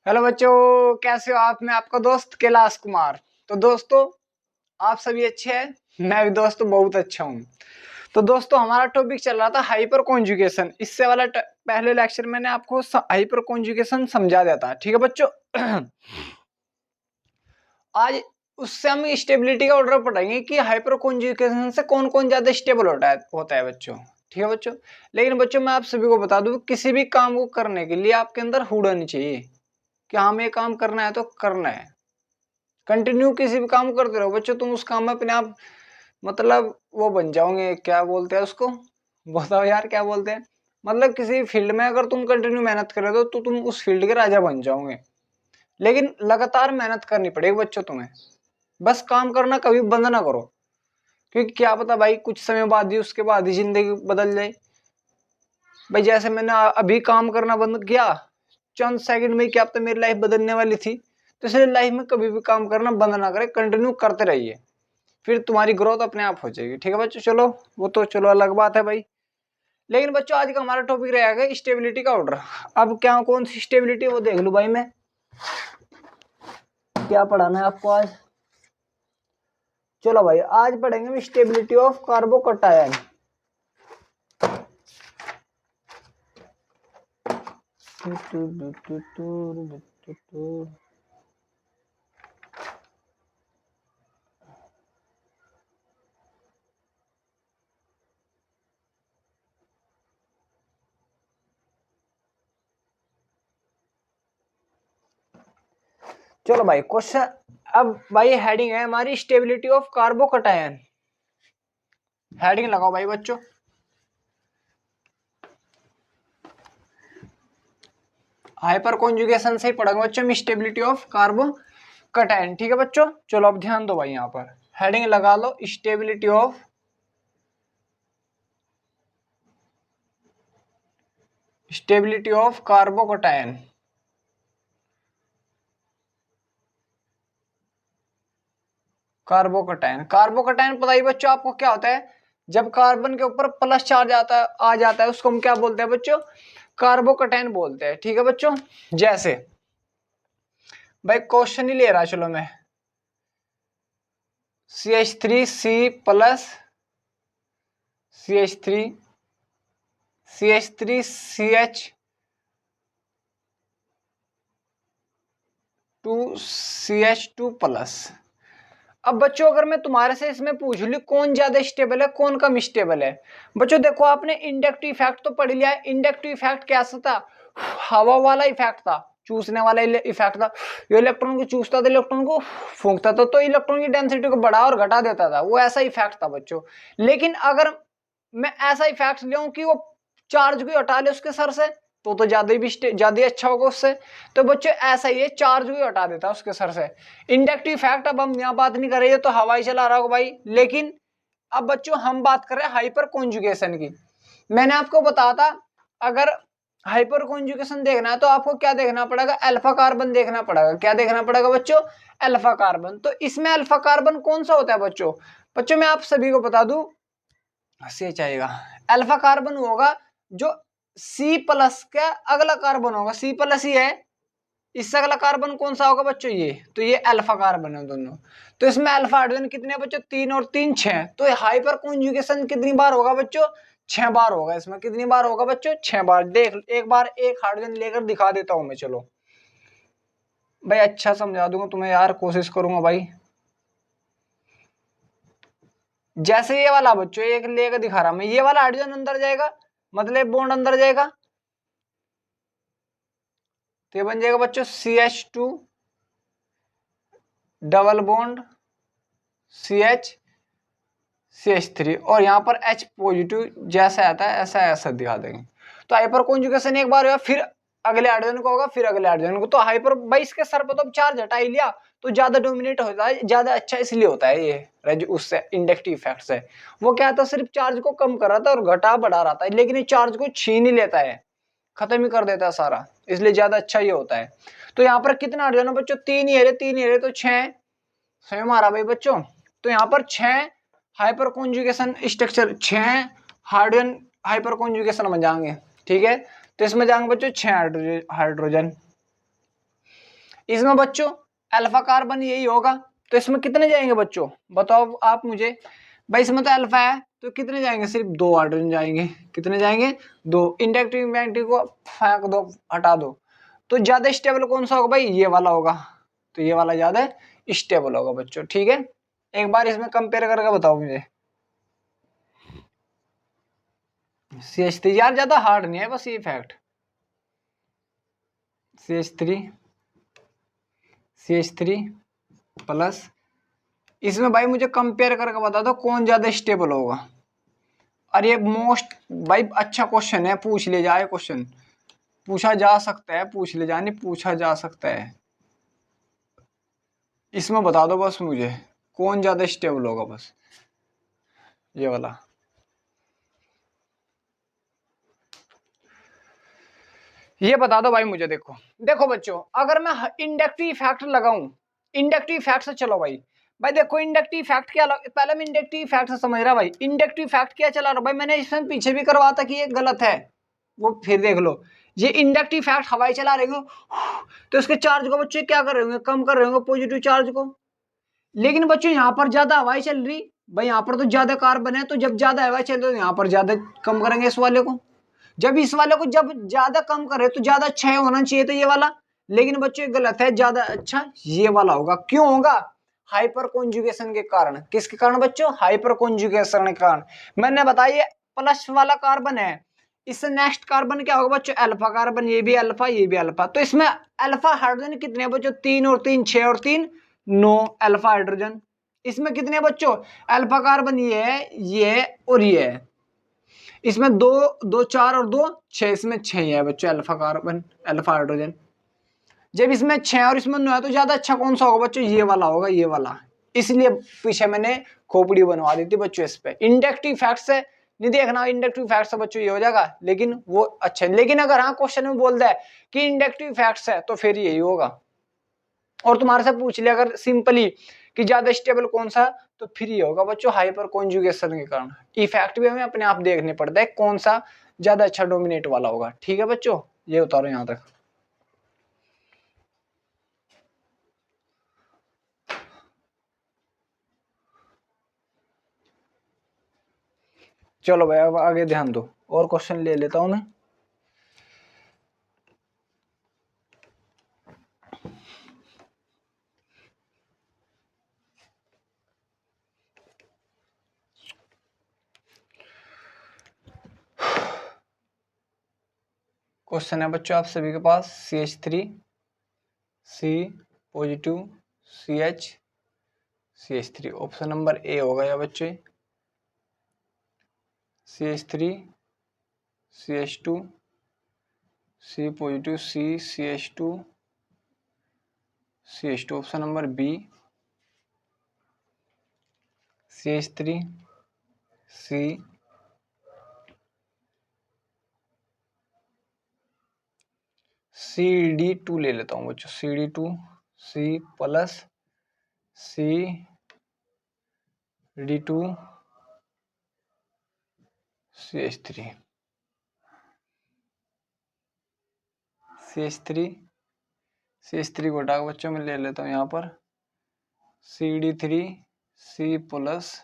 Hello बच्चों, कैसे हो आप। मैं आपका दोस्त कैलाश कुमार। तो दोस्तों, आप सभी अच्छे हैं। मैं भी दोस्तों बहुत अच्छा हूँ। तो दोस्तों, हमारा टॉपिक चल रहा था हाइपर कॉन्जुगेशन। इससे वाला पहले लेक्चर मैंने आपको हाइपर कॉन्जुगेशन समझा दिया था, ठीक है बच्चों। आज उससे हम स्टेबिलिटी का ऑर्डर पढ़ेंगे कि हाइपर कॉन्जुगेशन से कौन कौन ज्यादा स्टेबल होता है बच्चों। ठीक है बच्चों। लेकिन बच्चों, मैं आप सभी को बता दूं, किसी भी काम को करने के लिए आपके अंदर हुड होनी चाहिए कि हमें काम करना है तो करना है। कंटिन्यू किसी भी काम करते रहो बच्चों, तुम उस काम में अपने आप मतलब वो बन जाओगे। क्या बोलते हैं उसको, बताओ यार क्या बोलते हैं। मतलब किसी फील्ड में अगर तुम कंटिन्यू मेहनत कर रहे हो तो तुम उस फील्ड के राजा बन जाओगे। लेकिन लगातार मेहनत करनी पड़ेगी बच्चों तुम्हें। बस काम करना कभी बंद ना करो, क्योंकि क्या पता भाई कुछ समय बाद ही उसके बाद ही जिंदगी बदल जाए। भाई जैसे मैंने अभी काम करना बंद किया, चंद सेकंड में क्या पता मेरी लाइफ बदलने वाली थी। तो इसलिए लाइफ में कभी भी काम करना बंद ना करें, कंटिन्यू करते रहिए, फिर तुम्हारी ग्रोथ अपने आप हो जाएगी। ठीक है बच्चों, चलो वो तो चलो अलग बात है भाई। लेकिन बच्चों, आज का हमारा टॉपिक रहेगा स्टेबिलिटी का ऑर्डर। अब क्या कौन सी स्टेबिलिटी वो देख लूं भाई मैं, क्या पढ़ाना है आपको आज। चलो भाई, आज पढ़ेंगे हम स्टेबिलिटी ऑफ कार्बोकटायन। चलो भाई, क्वेश्चन। अब भाई हेडिंग है हमारी स्टेबिलिटी ऑफ कार्बोकटायन। हेडिंग लगाओ भाई बच्चों। हाइपर कॉन्जुगेशन से ही पढ़ेंगे बच्चों स्टेबिलिटी ऑफ कार्बोकटायन। ठीक है बच्चों, चलो अब ध्यान दो भाई। यहाँ पर हेडिंग लगा लो स्टेबिलिटी ऑफ कार्बोकटायन। कार्बोकटायन पता ही बच्चों आपको क्या होता है। जब कार्बन के ऊपर प्लस चार्ज आ जाता है उसको हम क्या बोलते हैं बच्चों, कार्बोकटायन बोलते हैं। ठीक है बच्चों। जैसे भाई क्वेश्चन ही ले रहा, चलो मैं CH3C plus CH3 CH3CH2 plus. अब बच्चों, अगर मैं तुम्हारे से इसमें पूछ लूं कौन ज्यादा स्टेबल है कौन कम स्टेबल है। बच्चों देखो, आपने इंडक्टिव इफेक्ट तो पढ़ लिया है। इंडक्टिव इफेक्ट कैसा था, हवा वाला इफेक्ट था, चूसने वाला इफेक्ट था। ये इलेक्ट्रॉन को चूसता था, इलेक्ट्रॉन को फूंकता था, तो इलेक्ट्रॉन की डेंसिटी को बढ़ा और घटा देता था, वो ऐसा इफेक्ट था बच्चों। लेकिन अगर मैं ऐसा इफेक्ट ले कि वो चार्ज को हटा ले उसके सर से, तो ज्यादा भी ज्यादा अच्छा होगा उससे। तो बच्चों ऐसा ही है, चार्ज को हटा देता है उसके सर से। इंडक्टिव फैक्ट अब हम यहाँ बात नहीं कर रहे, तो हवाई चला रहा होगा भाई। लेकिन अब बच्चों हम बात कर रहे हैं हाइपर कॉन्जुगेशन की। मैंने आपको बताया था, अगर हाइपर कॉन्जुगेशन देखना है तो आपको क्या देखना पड़ेगा, अल्फा कार्बन देखना पड़ेगा। क्या देखना पड़ेगा बच्चों, अल्फा कार्बन। तो इसमें अल्फा कार्बन कौन सा होता है बच्चों। बच्चों मैं आप सभी को बता दूं, सी चाहिएगा। अल्फा कार्बन होगा जो सी प्लस का अगला कार्बन होगा, सी प्लस ही है। इससे अगला कार्बन कौन सा होगा बच्चों, ये तो ये अल्फा कार्बन है दोनों। तो इसमें अल्फा हाइड्रोजन कितने बच्चों, 3 और 3 6। तो हाइपर कॉन्जुगेशन कितनी बार होगा बच्चों, 6 बार होगा। इसमें कितनी बार होगा बच्चों, 6 बार। देख एक बार एक हाइड्रोजन लेकर दिखा देता हूं मैं, चलो भाई अच्छा समझा दूंगा तुम्हें यार, कोशिश करूंगा भाई। जैसे ये वाला बच्चों एक लेकर दिखा रहा मैं, ये वाला हाइड्रोजन अंदर जाएगा, मतलब बॉन्ड अंदर जाएगा, तो ये बन जाएगा बच्चों CH2 डबल बॉन्ड CH3, और यहाँ पर H पॉजिटिव जैसा आता है ऐसा ऐसा दिखा देंगे। तो हाइपर कॉन्जुगेशन एक बार हुआ, फिर अगले हाइड्रोजन को होगा, फिर अगले हाइड्रोजन को। तो हाइपर भाई इसके सर पर तो चार्ज हटा ही लिया, तो ज्यादा डोमिनेट होता है, ज्यादा अच्छा इसलिए होता है ये उससे इंडक्टिव इफेक्ट से। वो क्या था, सिर्फ चार्ज को कम कर रहा था और घटा बढ़ा रहा था, लेकिन ये चार्ज को छीन ही लेता है, खत्म ही कर देता है सारा, इसलिए ज्यादा अच्छा ये होता है। तो यहाँ पर कितना हाइड्रोजन है बच्चों, 3 ही है, 3 ही है, तो 6 स्वयं आ रहा भाई बच्चों। तो यहाँ पर 6 hyper conjugation structure, 6 hydrogen hyper conjugation में जाएंगे। ठीक है, तो इसमें जाएंगे बच्चों 6 हाइड्रोजन। इसमें बच्चों अल्फा कार्बन यही होगा, तो इसमें कितने जाएंगे बच्चों बताओ आप मुझे। भाई इसमें तो अल्फा है तो कितने जाएंगे, सिर्फ 2 हाइड्रोजन जाएंगे। कितने जाएंगे, 2। इंडक्टिव मैग्नेटिक को फेंक दो, हटा दो। तो ज्यादा स्टेबल कौन सा होगा भाई, ये वाला होगा। तो ये वाला ज्यादा स्टेबल होगा बच्चों, ठीक है। एक बार इसमें कंपेयर करके बताओ मुझे। CH3 यार ज्यादा हार्ड नहीं है, बस ये फैक्ट। CH3 प्लस, इसमें भाई मुझे कंपेयर करके बता दो कौन ज्यादा स्टेबल होगा। और ये मोस्ट भाई अच्छा क्वेश्चन है, पूछ ले जाए क्वेश्चन, पूछा जा सकता है, पूछ ले जाए नहीं पूछा जा सकता है। इसमें बता दो बस मुझे कौन ज्यादा स्टेबल होगा, बस ये वाला। ये बता दो भाई मुझे। देखो देखो बच्चों, अगर मैं इंडक्टिव फैक्ट लगाऊं, इंडक्टिव फैक्ट से चलो भाई। भाई देखो इंडक्टिव फैक्ट क्या पहले मैं इंडक्टिव फैक्ट से समझ रहा भाई। इंडक्टिव फैक्ट क्या चला रहा भाई, मैंने इसमें पीछे भी करवा था कि ये गलत है, वो फिर देख लो। ये इंडक्टिव फैक्ट हवाई चला रहे हो तो इसके चार्ज को बच्चे क्या कर रहे होंगे, कम कर रहे होंगे पॉजिटिव चार्ज को। लेकिन बच्चों यहाँ पर ज्यादा हवाई चल रही भाई, यहाँ पर तो ज्यादा कार्बन है, तो जब ज्यादा हवाई चल रही तो यहाँ पर ज्यादा कम करेंगे इस वाले को। जब इस वाले को जब ज्यादा कम करे तो ज्यादा अच्छा होना चाहिए तो ये वाला, लेकिन बच्चों ये गलत है, ज्यादा अच्छा ये वाला होगा। क्यों होगा, हाइपर कॉन्जुगेशन के कारण। किसके कारण बच्चों, हाइपर कॉन्जुगेशन के कारण। मैंने बताया प्लस वाला कार्बन है, इससे नेक्स्ट कार्बन क्या होगा बच्चों, अल्फा कार्बन। ये भी अल्फा ये भी अल्फा, तो इसमें अल्फा हाइड्रोजन कितने हैं बच्चों, 3 और 3 6 और 3 9 अल्फा हाइड्रोजन। इसमें कितने हैं बच्चों, अल्फा कार्बन ये है, ये है और ये है। इसमें 2 2 4 और 2 6, इसमें 6 है बच्चों अल्फा कार्बन अल्फा हाइड्रोजन। जब इसमें 6 और इसमें 9 है तो ज्यादा अच्छा कौन सा होगा बच्चों, ये वाला होगा, ये वाला। इसलिए पीछे मैंने खोपड़ी बनवा दी थी बच्चों इस पे। इंडक्टिव फैक्ट से नहीं देखना, इंडक्टिव फैक्ट से बच्चों ये हो जाएगा, लेकिन वो अच्छा है। लेकिन अगर हाँ क्वेश्चन में बोल दे कि इंडक्टिव फैक्ट्स है तो फिर यही होगा। और तुम्हारे से पूछ लिया अगर सिंपली कि ज्यादा स्टेबल कौन सा, तो फिर ये होगा बच्चों हाइपर कॉन्जुगेशन के कारण। इफेक्ट भी हमें अपने आप देखने पड़ता है कौन सा ज्यादा अच्छा डोमिनेट वाला होगा, ठीक है बच्चों। ये उतारो यहां तक। चलो भाई अब आगे ध्यान दो, और क्वेश्चन ले लेता हूं मैं। क्वेश्चन है बच्चों आप सभी के पास, CH3 C positive CH3, option number A होगा या बच्चे। CH3 CH2 C positive CH2 option number B. CH3 CD2 ले लेता हूँ बच्चों, CD2 C plus CD2 CH3 को हटा बच्चों मैं ले लेता हूँ यहाँ पर CD3 C plus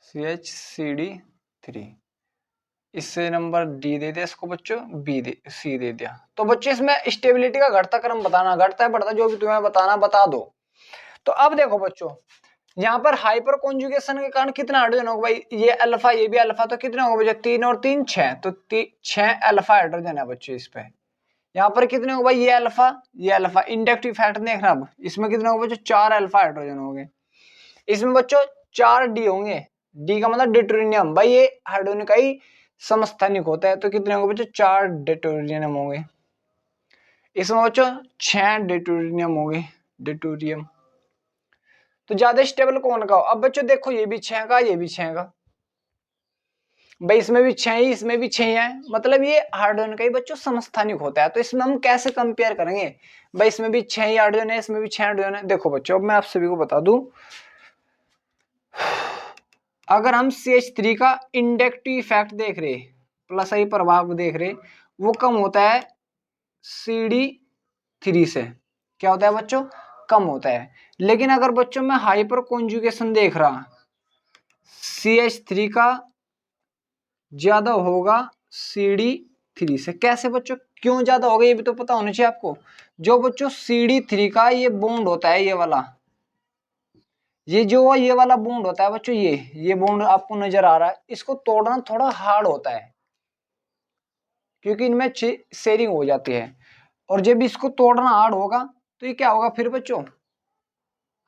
CH CD3। इससे नंबर डी दे दिया इसको बच्चों, बी दे सी दे दिया। तो बच्चों इसमें स्टेबिलिटी का घटता क्रम बताना, घटता है बढ़ता जो भी तुम्हें बताना बता दो। तो अब देखो बच्चों यहाँ पर हाइपर कॉन्जुगेशन के कारण कितना हाइड्रोजन होगा भाई, ये अल्फा ये भी अल्फा, तो कितने होगा बच्चों, 3 और 3 6, तो 6 अल्फा हाइड्रोजन है बच्चों इस पे। यहाँ पर कितने होगा भाई, ये अल्फा। इंडक्टिव फैक्टर देखना अब, इसमें कितने होगा बच्चों, 4 अल्फा हाइड्रोजन होंगे। इसमें बच्चों 4 डी होंगे, डी का मतलब डिट्रोनियम, भाई ये हाइड्रोजन का ही समस्थानिक होता है। तो कितने होंगे बच्चों, 4 डिट्रोनियम होंगे। इसमें बच्चों 6 डिट्रोनियम होंगे, डिट्रोनियम। तो ज्यादा स्टेबल कौन का हो, अब बच्चों देखो ये भी 6 का ये भी 6 का, भाई इसमें भी 6 ही इसमें भी 6 है, मतलब ये हाइड्रोजन का ही बच्चों समस्थानिक होता है। तो इसमें हम कैसे कंपेयर करेंगे, भाई इसमें भी 6 ही हाइड्रोजन है इसमें भी 6 हाइड्रोजन है। देखो बच्चों अब मैं आप सभी को बता दूं, अगर हम CH3 का इंडक्टिव इफेक्ट देख रहे, प्लस आई प्रभाव देख रहे, वो कम होता है CD3 से। क्या होता है बच्चों, कम होता है। लेकिन अगर बच्चों मैं हाइपर कॉन्जुगेशन देख रहा, CH3 का ज्यादा होगा CD3 से। कैसे बच्चों, क्यों ज्यादा होगा ये भी तो पता होना चाहिए आपको। जो बच्चों CD3 का ये बॉन्ड होता है, ये वाला, ये वाला बॉन्ड होता है बच्चों, ये बॉन्ड आपको नजर आ रहा है, इसको तोड़ना थोड़ा हार्ड होता है क्योंकि इनमें शेयरिंग हो जाती है। और जब इसको तोड़ना हार्ड होगा तो ये क्या होगा फिर बच्चों,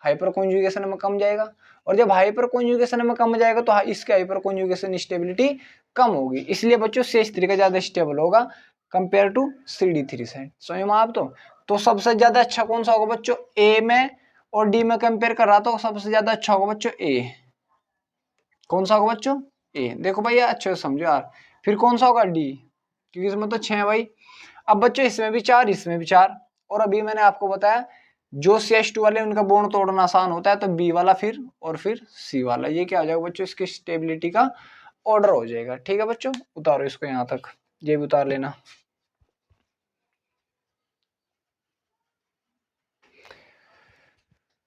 हाइपर कॉन्जुगेशन में कम जाएगा। और जब हाइपर कॉन्जुगेशन में कम जाएगा तो इसके हाइपर कॉन्जुगेशन स्टेबिलिटी कम होगी। इसलिए बच्चों CH3 का ज्यादा स्टेबल होगा कंपेयर टू CD3 से। समझ में आप तो सबसे ज्यादा अच्छा कौन सा होगा बच्चों, ए में और डी में कंपेयर कर रहा तो सबसे ज्यादा अच्छा होगा बच्चों ए। कौन सा होगा बच्चों, ए। देखो भैया अच्छे से समझो यार। फिर कौन सा होगा डी, क्योंकि इसमें तो 6 भाई। अब बच्चों इसमें भी 4, इसमें भी 4। और अभी मैंने आपको बताया जो CH2 वाले उनका बॉन्ड तोड़ना आसान होता है, तो बी वाला फिर और फिर सी वाला, ये क्या हो जाएगा बच्चों, इसकी स्टेबिलिटी का ऑर्डर हो जाएगा। ठीक है बच्चों, उतारो इसको यहां तक, ये भी उतार लेना।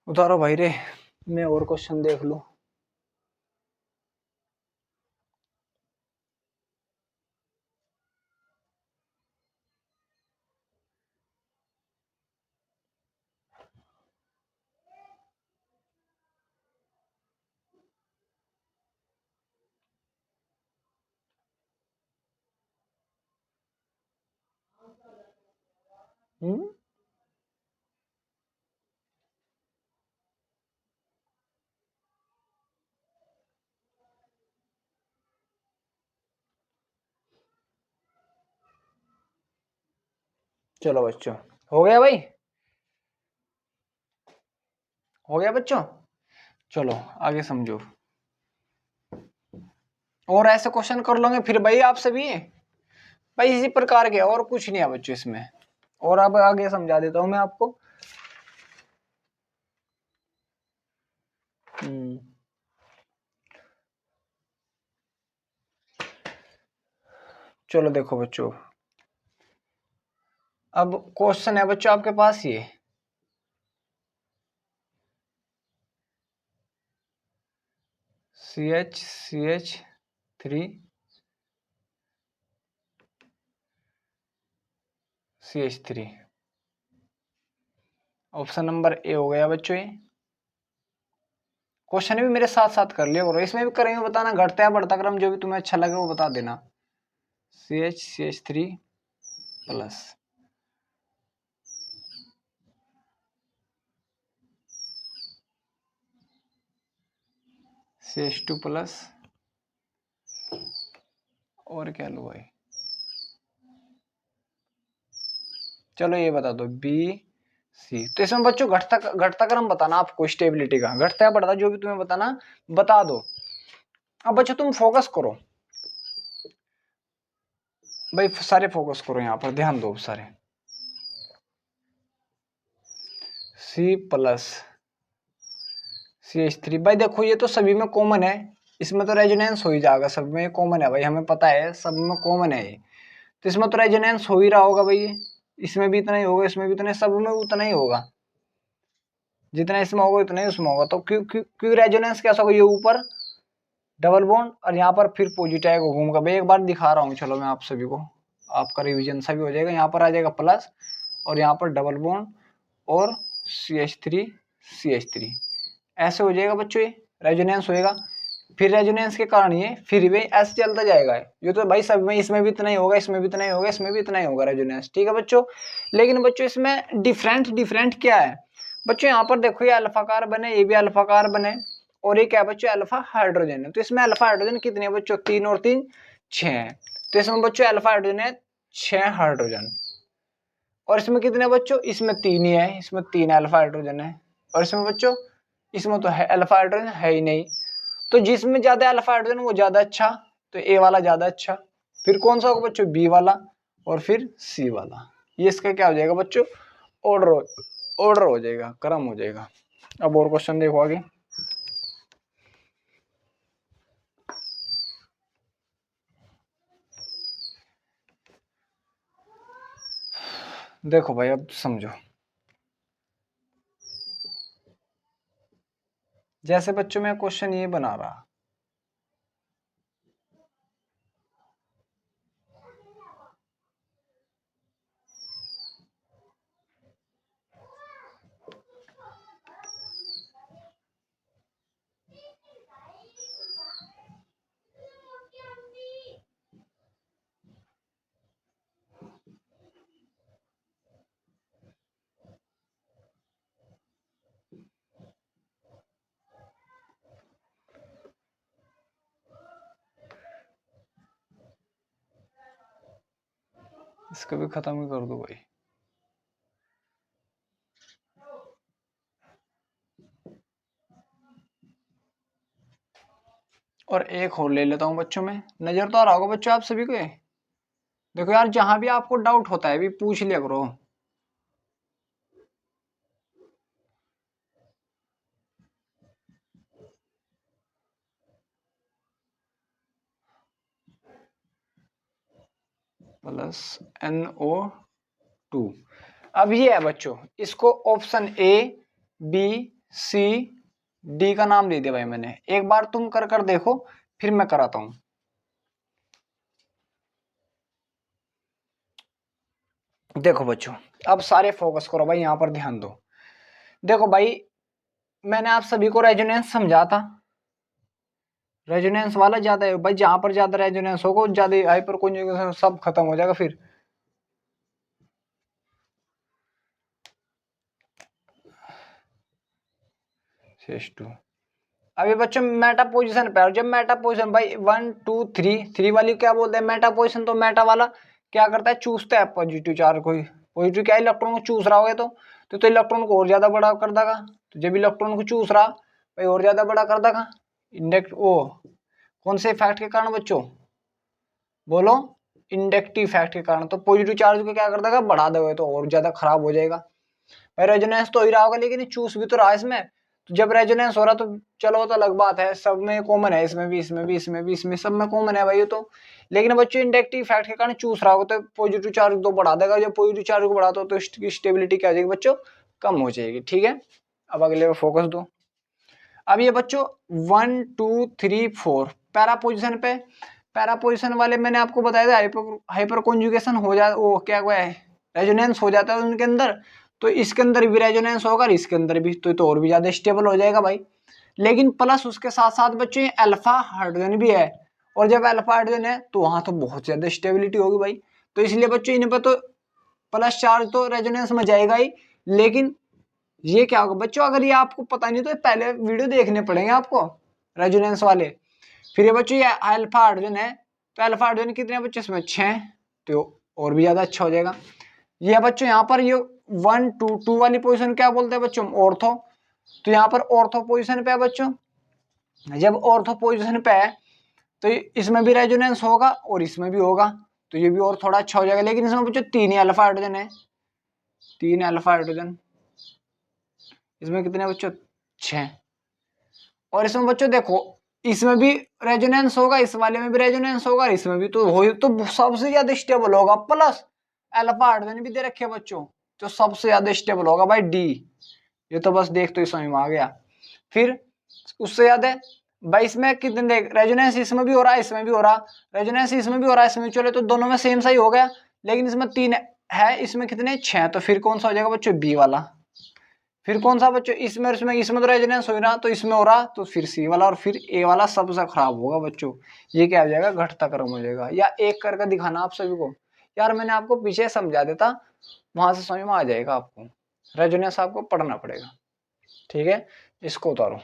उतारो भाई रे, मैं और क्वेश्चन देख लूं। चलो बच्चों, हो गया भाई, हो गया बच्चों। चलो आगे समझो, और ऐसे क्वेश्चन कर लोगे फिर भाई आप सभी भाई, इसी प्रकार के, और कुछ नहीं है बच्चों इसमें। और अब आगे समझा देता हूं मैं आपको। चलो देखो बच्चों, अब क्वेश्चन है बच्चों आपके पास ये, CH3 CH3, ऑप्शन नंबर ए हो गया बच्चों। ये क्वेश्चन भी मेरे साथ साथ कर लिया करो, इसमें भी करेंगे बताना, घटता है बढ़ता क्रम जो भी तुम्हें अच्छा लगे वो बता देना। CH3 प्लस CH2 प्लस, और क्या लो भाई, चलो ये बता दो BC। तो इसमें बच्चों घटता क्रम बताना आपको, स्टेबिलिटी का घटता है बढ़ता जो भी तुम्हें बताना बता दो। अब बच्चों तुम फोकस करो भाई, सारे फोकस करो यहाँ पर, ध्यान दो सारे। C प्लस CH3 भाई, देखो ये तो सभी में कॉमन है, इसमें तो रेजोनेंस हो ही जाएगा, सब में कॉमन है भाई, हमें पता है सब में कॉमन है ये, तो इसमें तो रेजोनेंस हो ही रहा होगा भाई। ये इसमें भी इतना ही होगा, इसमें भी इतना, सब में उतना ही होगा, जितना इसमें होगा उतना ही उसमें होगा। तो क्यों क्यों क्यों रेजोनेंस कैसा होगा, ये ऊपर डबल बॉन्ड और यहाँ पर फिर पॉजिटिव आएगा घूमकर। भाई एक बार दिखा रहा हूँ, चलो मैं आप सभी को, आपका रिविजन सभी हो जाएगा। यहाँ पर आ जाएगा प्लस और यहाँ पर डबल बॉन्ड और CH3 CH3, ऐसे हो जाएगा बच्चों, ये रेजोनेंस होएगा। फिर रेजोनेंस के कारण ये फिर भी ऐसे चलता जाएगा। ये तो भाई सब में, इसमें भी इतना ही होगा, इसमें भी इतना ही होगा, इसमें भी इतना ही होगा रेजोनेंस। ठीक है बच्चों, लेकिन बच्चों इसमें डिफरेंट क्या है बच्चों, यहाँ पर देखो ये अल्फा कार्बन है, ये भी अल्फा कार्बन है, और ये क्या बच्चों अल्फा हाइड्रोजन है। तो इसमें अल्फा हाइड्रोजन कितने हैं बच्चों, 3 और 3 6 है। तो इसमें बच्चों अल्फा हाइड्रोजन है 6 हाइड्रोजन। और इसमें कितने बच्चों, इसमें 3 ही है, इसमें 3 अल्फा हाइड्रोजन है। और इसमें बच्चों, इसमें तो है अल्फा हाइड्रोजन है ही नहीं। तो जिसमें ज्यादा अल्फा हाइड्रोजन वो ज्यादा अच्छा, तो ए वाला ज्यादा अच्छा। फिर कौन सा होगा बच्चों, बी वाला, और फिर सी वाला। ये इसका क्या हो जाएगा बच्चों, ऑर्डर हो जाएगा, क्रम हो जाएगा। अब और क्वेश्चन देखो आगे। देखो भाई अब समझो, जैसे बच्चों मैं क्वेश्चन ये बना रहा, इसको भी खत्म ही कर दो भाई। और एक और ले लेता हूं बच्चों में, नजर तो आ रहा होगा बच्चों आप सभी को ये। देखो यार, जहां भी आपको डाउट होता है भी पूछ लिया करो। Plus NO2। अब ये है बच्चों, इसको option A B C D का नाम दे दिया भाई मैंने। एक बार तुम कर कर देखो, फिर मैं कराता हूं। देखो बच्चों, अब सारे फोकस करो भाई, यहां पर ध्यान दो। देखो भाई, मैंने आप सभी को रेजोनेंस समझा था, रेजोनेंस वाला ज्यादा है भाई, जहां पर ज्यादा रेजोनेंस होगा ज्यादा हाइपर कॉन्जुगेशन सब खत्म हो जाएगा फिर। अभी बच्चों मेटा पोजीशन पे, जब मेटा पोजीशन भाई 1 2 3 वाली क्या बोलते हैं मेटा पोजीशन, तो मेटा वाला क्या करता है, चूसता है पॉजिटिव चार्ज। कोई पॉजिटिव क्या इलेक्ट्रॉन को चूस रहा होगा, तो इलेक्ट्रॉन को और ज्यादा बड़ा कर देगा। तो जब इलेक्ट्रॉन को चूस रहा भाई और ज्यादा बड़ा कर देगा। इंडेक्ट वो कौन से इफेक्ट के कारण बच्चों, बोलो, इंडक्टिव इफेक्ट के कारण। तो पॉजिटिव चार्ज को क्या कर देगा, बढ़ा देगा, तो और ज्यादा खराब हो जाएगा। रेजोनेंस तो ही रहा होगा, लेकिन चूस भी तो रहा है इसमें। तो जब रेजोनेंस हो रहा तो चलो तो अलग बात है, सब में कॉमन है, इसमें भी इसमें भी इसमें भी इसमें सब में कॉमन है भाई तो। लेकिन बच्चों इंडक्टिव इफेक्ट के कारण चूस रहा होगा तो पॉजिटिव चार्ज तो बढ़ा देगा। जब पॉजिटिव चार्ज को बढ़ाता हो तो इसकी स्टेबिलिटी क्या हो जाएगी बच्चों, कम हो जाएगी। ठीक है, अब अगले पे फोकस दो। अब ये बच्चों 1 2 3 4 पैरा पोजिशन पे, पैरा पोजिशन वाले मैंने आपको बताया था हाइपर कॉन्जुगेशन हो जाता, वो क्या हुआ है, रेजोनेंस हो जाता है उनके अंदर। तो इसके अंदर भी रेजोनेंस होगा और इसके अंदर भी, तो और भी ज्यादा स्टेबल हो जाएगा भाई। लेकिन प्लस उसके साथ साथ बच्चों ये अल्फा हाइड्रोजन भी है, और जब अल्फा हाइड्रोजन है तो वहां तो बहुत ज्यादा स्टेबिलिटी होगी भाई। तो इसलिए बच्चों इन पर तो प्लस चार्ज तो रेजोनेंस में जाएगा ही। लेकिन ये क्या होगा बच्चों, अगर ये आपको पता नहीं तो पहले वीडियो देखने पड़ेंगे आपको रेजोनेंस वाले। फिर ये बच्चों ये अल्फा हाइड्रोजन है, तो अल्फा हाइड्रोजन कितने बच्चों इसमें 6, तो और भी ज्यादा अच्छा हो जाएगा। ये बच्चों यहाँ पर ये 1 2 2 वाली पोजीशन क्या बोलते हैं बच्चों, ऑर्थो। तो यहाँ पर ऑर्थो पोजीशन पे है बच्चों। जब ऑर्थो पोजीशन पे है तो इसमें भी रेजोनेंस होगा और इसमें भी होगा, तो ये भी और थोड़ा अच्छा हो जाएगा। लेकिन इसमें बच्चों 3 ही अल्फा हाइड्रोजन है, 3 अल्फा हाइड्रोजन। इसमें कितने बच्चों, 6। और इसमें बच्चों देखो, इसमें भी रेजोनेंस होगा, इस वाले में भी रेजोनेंस होगा, इसमें भी तो हो, तो सबसे ज्यादा स्टेबल होगा। प्लस अल्फा हाइड्रोजन भी दे रखे बच्चों, तो सबसे ज्यादा स्टेबल होगा भाई डी। ये तो बस देख तो समझ में आ गया। फिर उससे ज्यादा भाई इसमें कितने देख, रेजोनेंस इसमें भी हो रहा है, इसमें भी हो रहा, रेजोनेंस इसमें भी हो रहा है, इसमें चले तो दोनों में सेम सा ही हो गया। लेकिन इसमें 3 है, इसमें कितने 6, तो फिर कौन सा हो जाएगा बच्चों, बी वाला। फिर कौन सा बच्चों, इसमें तो रेजोनेंस हो रहा, तो इसमें हो रहा, तो फिर सी वाला, और फिर ए वाला सबसे खराब होगा बच्चों। ये क्या हो जाएगा, घटता क्रम हो जाएगा। या एक करके दिखाना आप सभी को, यार मैंने आपको पीछे समझा देता, वहां से समझ में आ जाएगा आपको। रेजोनेंस आपको पढ़ना पड़ेगा। ठीक है, इसको उतारो।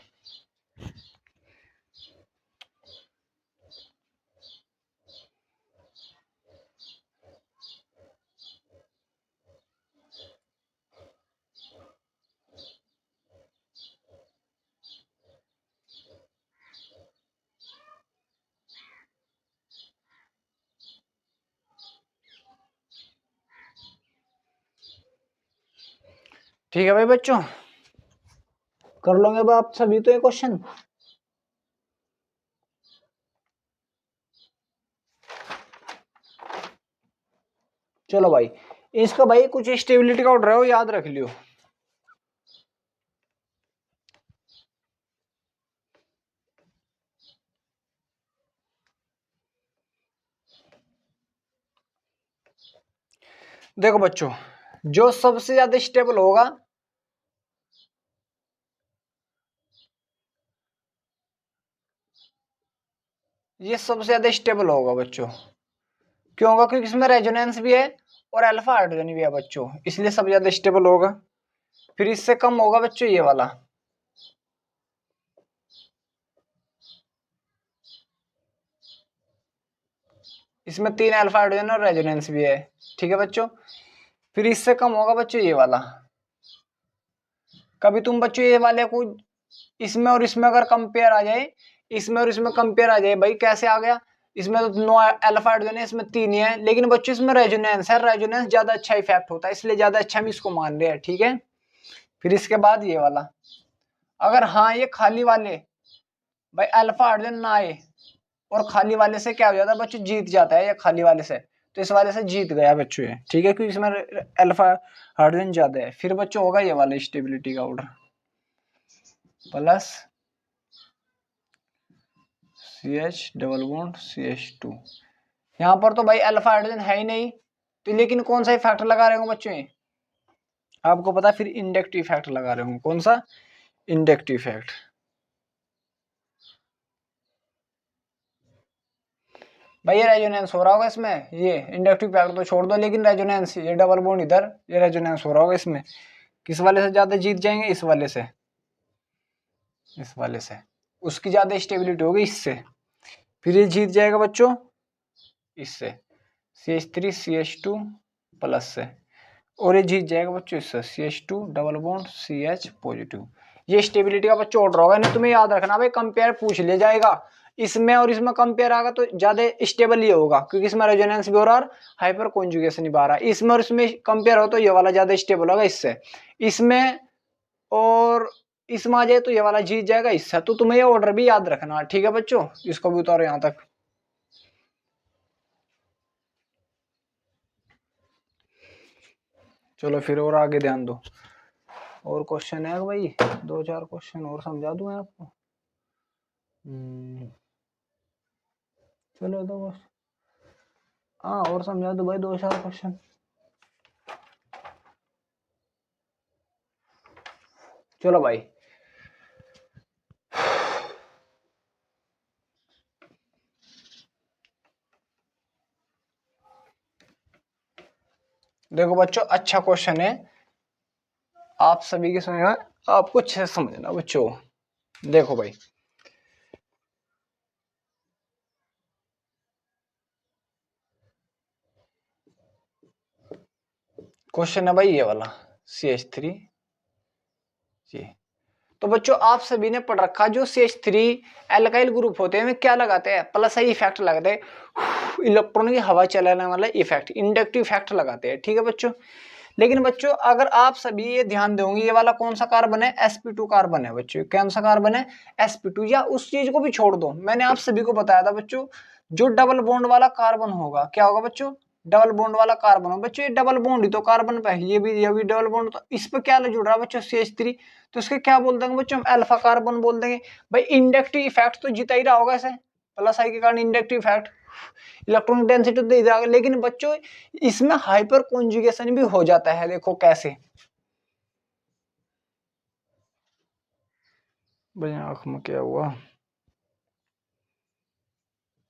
ठीक है भाई बच्चों, कर लोगे अब आप सभी तो ये क्वेश्चन। चलो भाई, इसका भाई कुछ स्टेबिलिटी का उठ रहा हो, याद रख लियो। देखो बच्चों, जो सबसे ज्यादा स्टेबल होगा ये सबसे ज्यादा स्टेबल होगा बच्चों। क्यों होगा? क्योंकि इसमें रेजोनेंस भी है और अल्फा हाइड्रोजन भी है बच्चों, इसलिए सबसे ज्यादा स्टेबल होगा। फिर इससे कम होगा बच्चों ये वाला, इसमें 3 अल्फा हाइड्रोजन और रेजोनेंस भी है, ठीक है बच्चों। फिर इससे कम होगा बच्चों ये वाला। कभी तुम बच्चों ये वाले को इसमें और इसमें अगर कंपेयर आ जाए, इसमें और इसमें कंपेयर आ जाए, भाई कैसे आ गया? इसमें तो 9 अल्फा हाइड्रोजन है, इसमें 3 ही है, लेकिन बच्चों इसमें रेजोनेंस है, रेजोनेंस ज्यादा अच्छा इफेक्ट होता है, इसलिए ज्यादा अच्छा हम इसको मान रहे हैं, ठीक है। फिर इसके बाद ये वाला, अगर हाँ ये खाली वाले भाई अल्फा हाइड्रोजन ना आए और खाली वाले से क्या हो जाता है बच्चों? जीत जाता है, या खाली वाले से, तो इस वाले से जीत गया बच्चों ये, ठीक है, क्योंकि इसमें अल्फा हाइड्रोजन ज्यादा है। फिर बच्चों होगा ये वाला स्टेबिलिटी का order plus CH double bond CH2। यहाँ पर तो भाई अल्फा हाइड्रोजन है ही नहीं, तो लेकिन कौन सा इफेक्ट लगा रहे हो बच्चों ये? आपको पता है, फिर इंडक्टिव इफेक्ट लगा रहे हो। कौन सा? Inductive effect. भाई ये रेजोनेंस हो रहा होगा इसमें, ये इंडक्टिव इफेक्ट तो छोड़ दो, लेकिन रेजोनेंस, ये डबल बॉन्ड इधर, ये रेजोनेंस हो रहा होगा इसमें। किस वाले से ज्यादा जीत जाएंगे? इस वाले से, इस वाले से उसकी ज्यादा स्टेबिलिटी होगी इससे। फिर ये जीत जाएगा बच्चों इससे, CH3 CH2 प्लस से, और ये जीत जाएगा बच्चों इससे, CH2 double bond CH positive. ये स्टेबिलिटी का बच्चों ऑर्डर होगा, नहीं तुम्हें याद रखना भाई, कंपेयर पूछ ले जाएगा, इसमें और इसमें कंपेयर आएगा तो ज्यादा स्टेबल ये होगा, क्योंकि इसमें रेजोनेंस भी हो रहा है और हाइपर कॉन्जुगेशन भी आ रहा है। इसमें और इसमें कंपेयर हो तो ये वाला ज्यादा स्टेबल होगा इससे, इसमें और इसमें आ जाए तो ये वाला जीत जाएगा इससे। तो तुम्हें ये ऑर्डर भी याद रखना, ठीक है बच्चों। इसको भी उतारो यहाँ तक। चलो फिर और आगे ध्यान दो। और क्वेश्चन है भाई, 2-4 क्वेश्चन और समझा दूं मैं आपको। चलो तो बस, हाँ और समझा दो भाई 2-4 क्वेश्चन। चलो भाई, देखो बच्चों अच्छा क्वेश्चन है, आप सभी के समझ में, आपको अच्छे से समझना बच्चों। देखो भाई, क्वेश्चन है भाई ये वाला CH3 जी। तो बच्चों आप सभी ने पढ़ रखा, जो CH3 एल्काइल ग्रुप होते हैं, क्या लगाते हैं? प्लस आई इफेक्ट लगाते हैं, इलेक्ट्रॉन की हवा चलाने वाला इफेक्ट, इंडक्टिव इफेक्ट लगाते हैं, ठीक है बच्चों। लेकिन बच्चों अगर आप सभी ये ध्यान दोगे, ये वाला कौन सा कार्बन है? sp2 कार्बन है बच्चों। कौन सा कार्बन है? sp2। या उस चीज को भी छोड़ दो, मैंने आप सभी को बताया था बच्चों, जो डबल बॉन्ड वाला कार्बन होगा, क्या होगा बच्चों? डबल बॉन्ड वाला कार्बन होगा बच्चों। ये डबल बॉन्ड ही तो कार्बन पे है, ये भी डबल बॉन्ड, तो इस पे क्या जुड़ रहा है बच्चों? CH3। तो इसके क्या बोल देंगे बच्चों? हम अल्फा कार्बन बोल देंगे। भाई इंडक्टिव इफेक्ट तो जिता ही रहा होगा इसे, प्लस आई के कारण इंडक्टिव इफेक्ट, इलेक्ट्रॉनिक डेंसिटी तो दे देगा। लेकिन बच्चों इसमें हाइपर कॉन्जुगेशन भी हो जाता है, देखो कैसे। भाई आंख में क्या हुआ?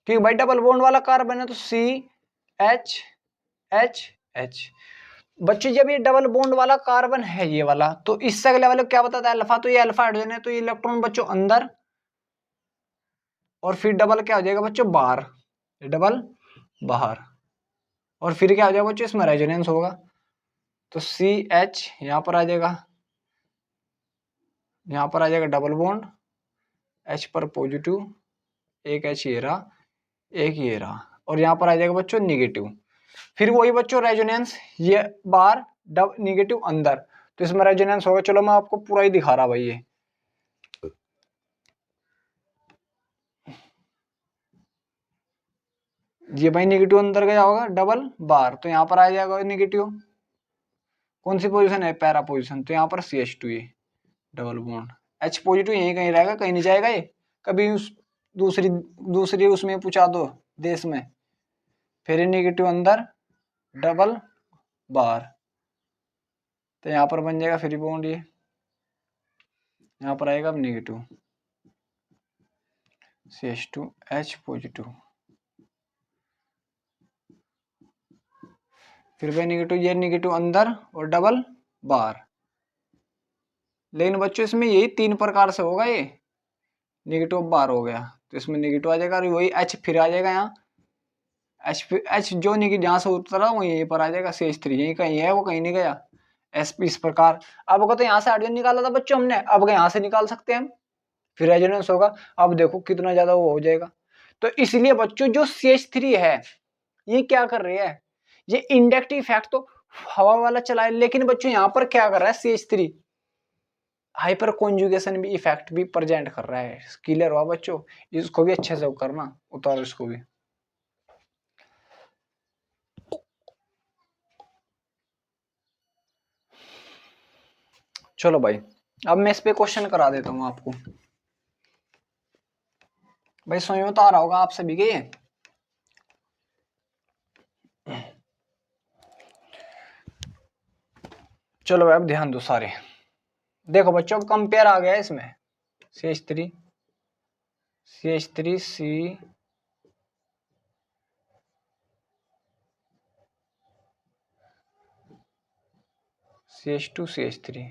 ठीक भाई, डबल बॉन्ड वाला कार्बन है तो CH बच्चों जब ये डबल बॉन्ड वाला कार्बन है ये वाला, तो इससे अगले वाले क्या बताता है? अल्फा। तो ये अल्फा हाइड्रोजन है, तो ये इलेक्ट्रॉन बच्चों अंदर, और फिर डबल क्या हो जाएगा बच्चों? बाहर, डबल बाहर, और फिर क्या हो जाएगा बच्चों? इसमें रेजोनेंस होगा, तो CH यहां पर आ जाएगा, यहां पर आ जाएगा डबल बॉन्ड, H पर पॉजिटिव, एक H ये रहा, एक ये रहा, और यहाँ पर आ जाएगा बच्चों निगेटिव। फिर वही बच्चों रेजोनेंस, ये बार डब निगेटिव अंदर, तो इसमें रेजोनेंस होगा। चलो मैं आपको पूरा ही दिखा रहा भाई। ये भाई निगेटिव अंदर गया होगा, डबल बार, तो यहाँ पर आ जाएगा निगेटिव। कौन सी पोजीशन है? पैरा पोजीशन, तो यहाँ पर CH2 ये डबल बॉन्ड, H पॉजिटिव यहीं कहीं रहेगा, कहीं नहीं जाएगा ये कभी। उस दूसरी दूसरी उसमें पूछा दो देश में, फिर निगेटिव अंदर, डबल बार, तो यहाँ पर बन जाएगा फ्री बॉन्ड, ये यहाँ पर आएगा अब नेगेटिव CH2H पॉजिटिव, फिर भी नेगेटिव, ये नेगेटिव अंदर और डबल बार। लेकिन बच्चों इसमें यही 3 प्रकार से होगा, ये नेगेटिव बार हो गया तो इसमें नेगेटिव आ जाएगा, और वही H फिर आ जाएगा यहाँ, H जो नेगेटिव जहाँ से उतरा वही यहीं पर आ जाएगा, CH3 यहीं कहीं है, वो कहीं नहीं गया। sp इस प्रकार। अब अगर तो यहाँ से हाइड्रोजन निकाला था बच्चों हमने, अब यहाँ से निकाल सकते हैं हम, फिर रेजोनेंस होगा। अब देखो कितना ज्यादा वो हो जाएगा। तो इसलिए बच्चों जो CH3 है ये क्या कर रही है, ये इंडक्टिव इफेक्ट तो हवा वाला चला है, लेकिन बच्चों यहाँ पर क्या कर रहा है CH3 हाइपर कॉन्जुगेशन भी इफेक्ट भी प्रेजेंट कर रहा है। क्लियर हुआ बच्चों, इसको भी अच्छे से करना, उतारो इसको भी। चलो भाई अब मैं इस पे क्वेश्चन करा देता हूँ आपको। भाई समझ में तो आ रहा होगा आप सभी के। चलो भाई अब ध्यान दो सारे। देखो बच्चों अब कंपेयर आ गया इसमें, CH3 C CH2 CH3,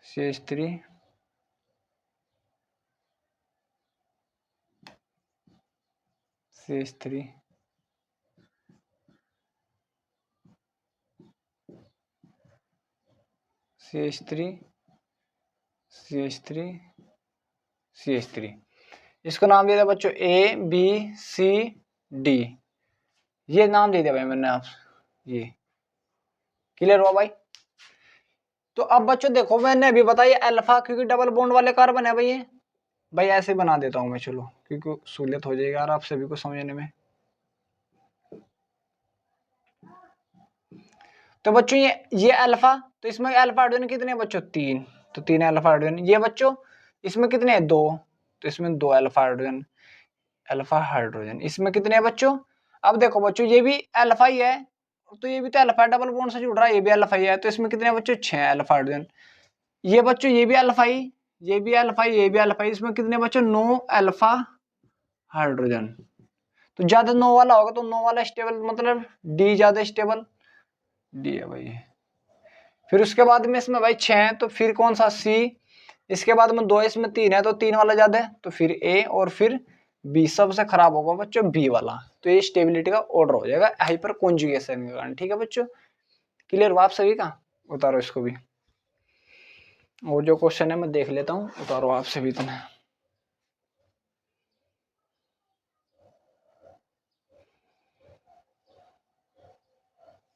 CH3 CH3 CH3 CH3 CH3, इसको नाम दे दिया बच्चों ABCD, ये नाम दे दिया भाई मैंने आप, ये क्लियर हुआ भाई। तो अब बच्चों देखो मैंने अभी बताया अल्फा, क्योंकि डबल बॉन्ड वाले कार्बन है भाई ये, भाई ऐसे बना देता हूं मैं, चलो क्योंकि सहूलियत हो जाएगी यार आप सभी को समझने में। तो बच्चों ये अल्फा, तो इसमें अल्फा हाइड्रोजन कितने हैं बच्चों, 3, तो 3 अल्फा हाइड्रोजन। ये बच्चों इसमें कितने हैं, 2, तो इसमें 2 अल्फा हाइड्रोजन, अल्फा हाइड्रोजन। इसमें कितने हैं बच्चों, अब देखो बच्चों ये भी अल्फा ही है, तो ये भी तो अल्फा डबल बॉन्ड से जुड़ रहा है, ये भी अल्फा ही है, तो इसमें कितने हैं बच्चों, 6 अल्फा हाइड्रोजन। ये बच्चों ये भी अल्फा ही, ये भी अल्फा ही, ये भी अल्फा ही, इसमें कितने बच्चों, 9 अल्फा हाइड्रोजन। तो ज्यादा 9 वाला होगा तो 9 वाला स्टेबल, मतलब डी ज्यादा स्टेबल, डी है भाई। फिर उसके बाद में इसमें भाई 6 है, तो फिर कौन सा, सी। इसके बाद में 2 इसमें 3 है, तो 3 वाला ज्यादा है, तो फिर ए, और फिर बी। सबसे खराब होगा बच्चों बी वाला, तो ये स्टेबिलिटी का ऑर्डर हो जाएगा हाइपर कॉन्जुगेशन के कारण। ठीक है बच्चों, क्लियर हुआ आप सभी का। उतारो इसको भी, और जो क्वेश्चन है मैं देख लेता हूँ, उतारो आप सभी इतना।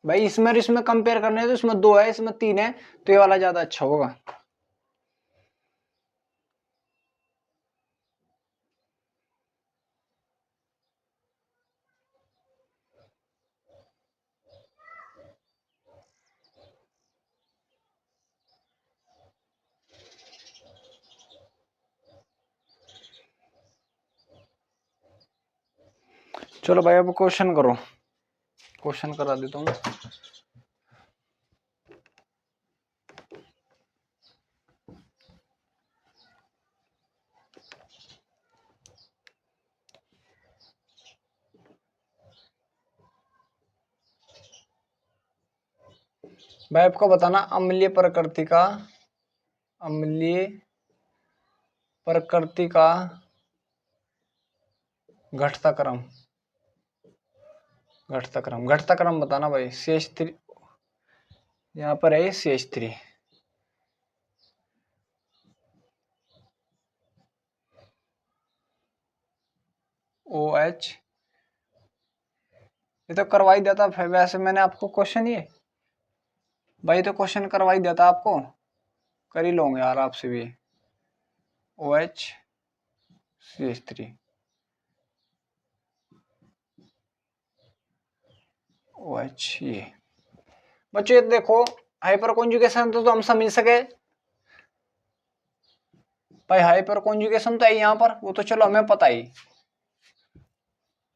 भाई इसमें और इसमें कंपेयर करने तो इसमें 2 है, इसमें 3 है, तो ये वाला ज्यादा अच्छा होगा। चलो भाई अब क्वेश्चन करो, क्वेश्चन करा देता हूँ। भाई आपको बताना अम्लीय प्रकृति का, अम्लीय प्रकृति का घटता क्रम, घटता क्रम, घटता क्रम बताना भाई। CH3 यहाँ पर है, CH3 OH, ये तो करवाई देता वैसे मैंने आपको क्वेश्चन, ये भाई तो क्वेश्चन करवाई देता आपको, कर ही लोगे यार आपसे भी। OH CH3 OH, ये बच्चों ये देखो हाइपर कॉन्जुगेशन तो हम समझ सके, भाई हाइपर कॉन्जुगेशन तो है यहाँ पर, वो तो चलो हमें पता ही,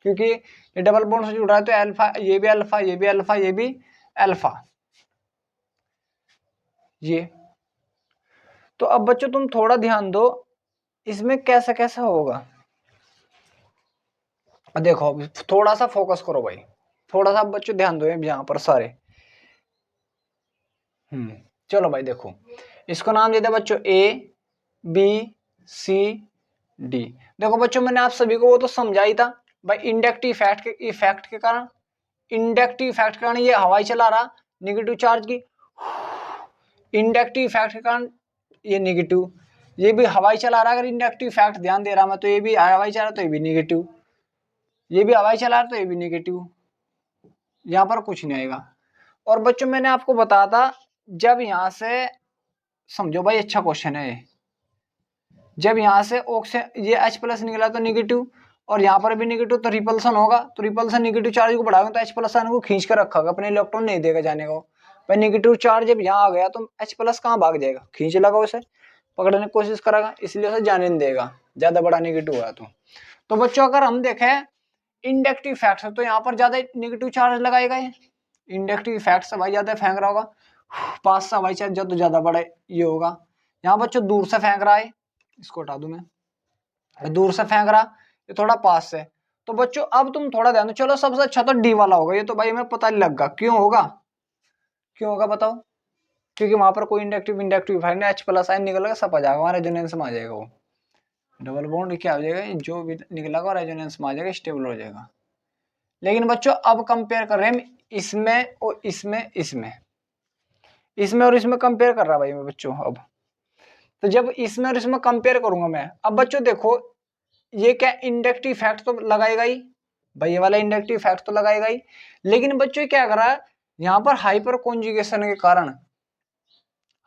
क्योंकि ये डबल बॉन्ड से जुड़ रहा है तो अल्फा, ये भी अल्फा, ये भी अल्फा, ये भी अल्फा, ये। तो अब बच्चों तुम थोड़ा ध्यान दो, इसमें कैसा कैसा होगा। देखो थोड़ा सा फोकस करो भाई, थोड़ा सा बच्चों ध्यान दो यहाँ पर सारे। चलो भाई देखो, इसको नाम दे दिया बच्चों ए बी सी डी। देखो बच्चों मैंने आप सभी को वो तो समझा ही था भाई, इंडक्टिव इफेक्ट के कारण, इंडक्टिव इफेक्ट के कारण ये हवाई चला रहा नेगेटिव चार्ज की, इंडक्टिव इफेक्ट के कारण ये नेगेटिव, ये भी हवाई चला रहा, अगर इंडक्टिव इफेक्ट ध्यान दे रहा मैं तो ये भी हवाई चला रहा तो ये भी नेगेटिव, ये भी हवाई चला रहा तो ये भी नेगेटिव, यहाँ पर कुछ नहीं आएगा। और बच्चों मैंने आपको बताया था, जब यहां से समझो भाई, अच्छा क्वेश्चन है ये, जब यहां से ऑक्सीजन ये H+ निकला तो नेगेटिव, और यहाँ पर भी नेगेटिव, तो रिपल्सन होगा, तो रिपल्सन नेगेटिव चार्ज को बढ़ाएगा तो H+ आयन को खींच कर रखा, अपने इलेक्ट्रॉन नहीं देगा जाने को। भाई नेगेटिव चार्ज जब यहाँ आ गया तो H+ कहाँ भाग जाएगा, खींच लगा उसे, पकड़ने की कोशिश करेगा, इसलिए उसे जाने नहीं देगा, ज्यादा बड़ा नेगेटिव हुआ तो बच्चों अगर हम देखें इंडक्टिव इफेक्ट, तो यहाँ पर ज्यादा नेगेटिव चार्ज लगाएगा, ये इंडक्टिव इफेक्ट से भाई ज्यादा फेंक रहा होगा, पास से हवाई चार्ज तो ज्यादा बड़ा ये होगा। यहाँ बच्चों दूर से फेंक रहा है, इसको हटा दूं मैं, दूर से फेंक रहा, ये थोड़ा पास से। तो बच्चों अब तुम थोड़ा ध्यान दो, चलो सबसे अच्छा तो डी वाला होगा, ये तो भाई हमें पता नहीं लगा क्यों होगा, क्यों होगा बताओ, क्योंकि वहां पर कोई इंडक्टिव इफेक्ट H+ आयन निकलेगा, सब आ जाएगा वहां, रेजोनेंस में आ जाएगा, वो डबल बॉन्ड क्या हो जाएगा, जो भी निकलेगा रेजोनेंस में आ जाएगा, स्टेबल हो जाएगा। लेकिन बच्चों अब कंपेयर कर रहे हैं इसमें और इसमें और इसमें कंपेयर कर रहा भाई मैं बच्चों। अब तो जब इसमें और इसमें कंपेयर करूंगा मैं, अब बच्चों देखो ये क्या इंडक्टिव इफेक्ट तो लगाएगा ही भाई, ये वाला इंडक्टिव इफेक्ट तो लगाएगा ही, लेकिन बच्चों क्या कर रहा है यहाँ पर हाइपर कॉन्जुगेशन के कारण,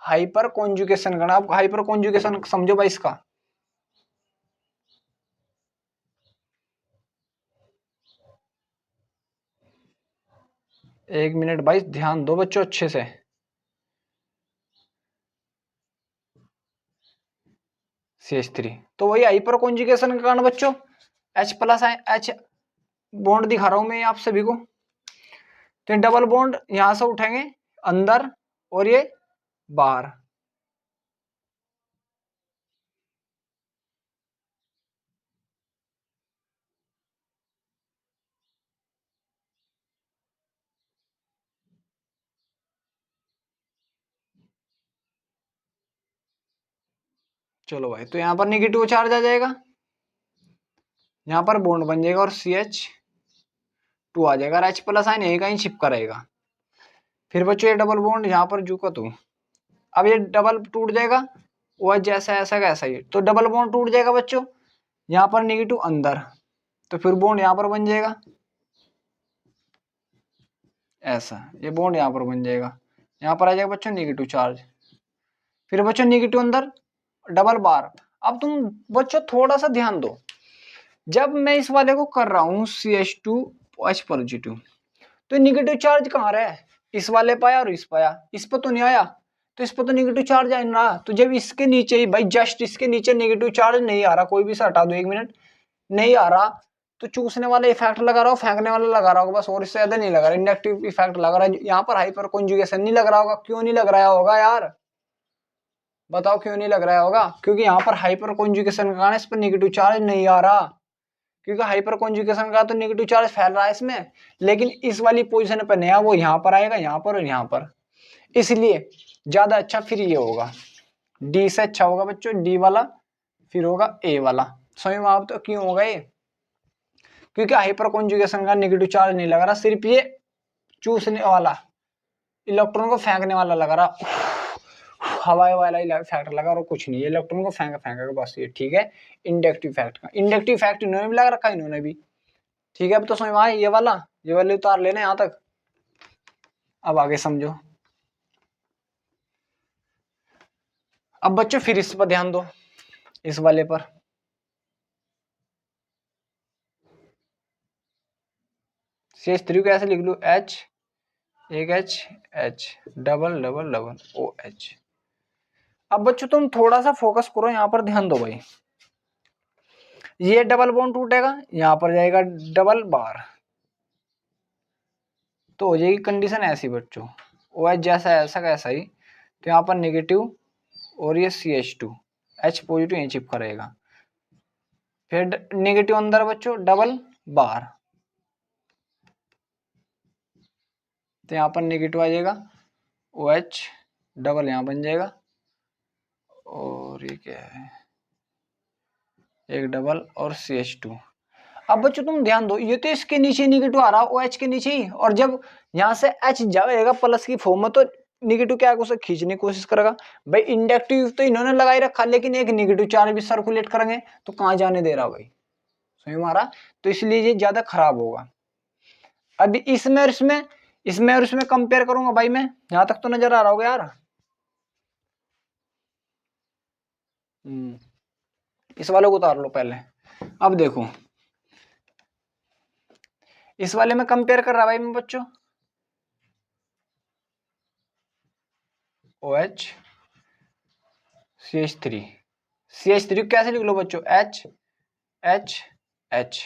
हाइपर कॉन्जुगेशन करना, आप हाइपर कॉन्जुगेशन समझो भाई इसका। एक मिनट भाई ध्यान दो बच्चों अच्छे से, CH3 तो वही हाइपर कॉन्जुगेशन के कारण बच्चों H+ बॉन्ड दिखा रहा हूं मैं आप सभी को, तो डबल बॉन्ड यहां से उठेंगे अंदर और ये बाहर, चलो भाई तो यहाँ पर निगेटिव चार्ज आ जाएगा, यहाँ पर बॉन्ड बन जाएगा और CH2 आ जाएगा, H+ आयन यही कहीं चिपका रहेगा। फिर बच्चों ये डबल बॉन्ड यहाँ पर झुका तो अब ये डबल टूट जाएगा, वह जैसा ऐसा का ऐसा ही, तो डबल बॉन्ड टूट जाएगा बच्चों, यहाँ पर नेगेटिव अंदर, तो फिर बॉन्ड यहाँ पर बन जाएगा ऐसा, ये बॉन्ड यहाँ पर बन जाएगा, यहाँ पर आ जाएगा बच्चों नेगेटिव चार्ज, फिर बच्चों नेगेटिव अंदर डबल बार। अब तुम बच्चों थोड़ा सा ध्यान दो, जब मैं इस वाले को कर रहा हूँ CH2H+, तो नेगेटिव चार्ज कहाँ रहा है, इस वाले पाया और इस पाया, इस पर तो नहीं आया, तो इस पर तो नेगेटिव चार्ज आ रहा, तो जब इसके नीचे ही भाई जस्ट इसके नीचे नेगेटिव चार्ज नहीं आ रहा, कोई भी से हटा दो एक मिनट, नहीं आ रहा, तो चूसने वाला इफेक्ट लगा रहा हो, फेंकने वाला लगा रहा होगा बस, और इससे ज्यादा नहीं लगा रहा, इंडक्टिव इफेक्ट लगा रहा है, यहाँ पर हाइपर कॉन्जुगेशन नहीं लग रहा होगा, क्यों नहीं लग रहा होगा यार बताओ, क्यों नहीं लग रहा होगा, क्योंकि यहाँ पर हाइपर कॉन्जुगेशन के कारण इस पर नेगेटिव चार्ज नहीं आ रहा, क्योंकि हाइपर कॉन्जुगेशन का तो नेगेटिव चार्ज फैल रहा है इसमें, लेकिन इस वाली पोजीशन पर नया वो यहाँ पर आएगा, यहाँ पर और यहाँ पर, इसलिए ज्यादा अच्छा फिर ये होगा, डी से अच्छा होगा बच्चों, डी वाला, फिर होगा ए वाला। समझ में आप तो क्यों होगा ये, क्योंकि हाइपर कॉन्जुगेशन का नेगेटिव चार्ज नहीं लग रहा, सिर्फ ये चूसने वाला, इलेक्ट्रॉन को फेंकने वाला लग रहा, हवाई वाला ही फैक्टर लगा और कुछ नहीं, इलेक्ट्रॉन को फेंका बस, ये ठीक है इंडक्टिव फैक्ट का, इंडक्टिव फैक्ट इन्होंने भी लगा रखा है, इन्होंने भी, ठीक है। अब तो समझ में आया ये वाले उतार लेना यहाँ तक, अब आगे समझो। अब बच्चों फिर इस पर ध्यान दो, इस वाले पर, CH3 को ऐसे लिख लो H, एक H, H double double double OH। अब बच्चों तुम थोड़ा सा फोकस करो, यहाँ पर ध्यान दो भाई। ये डबल बॉन्ड टूटेगा, यहाँ पर जाएगा डबल बार, तो हो जाएगी कंडीशन ऐसी बच्चों, ओ एच जैसा ऐसा कैसा ही, तो यहाँ पर नेगेटिव और ये CH2 H पॉजिटिव यहीं चिपका रहेगा, फिर नेगेटिव अंदर बच्चों डबल बार, तो यहाँ पर नेगेटिव आ जाएगा, OH डबल यहाँ बन जाएगा, और ये क्या है एक डबल और CH2। अब बच्चों तुम ध्यान दो, ये तो इसके नीचे नेगेटिव आ रहा है OH के नीचे ही, और जब यहाँ से H जाएगा प्लस की फॉर्म में तो नेगेटिव क्या उसे खींचने की कोशिश करेगा। भाई इंडक्टिव तो इन्होंने लगाई रखा, लेकिन एक नेगेटिव चार्ज भी सर्कुलेट करेंगे तो कहाँ जाने दे रहा भाई, समझ में आ रहा, तो इसलिए ये ज्यादा खराब होगा। अभी इसमें और इसमें कंपेयर करूंगा भाई मैं, यहां तक तो नजर आ रहा होगा यार। इस वाले को उतार लो पहले। अब देखो इस वाले में कंपेयर कर रहा भाई मैं बच्चों, OH CH3 CH3 कैसे लिख लो बच्चों, H H H।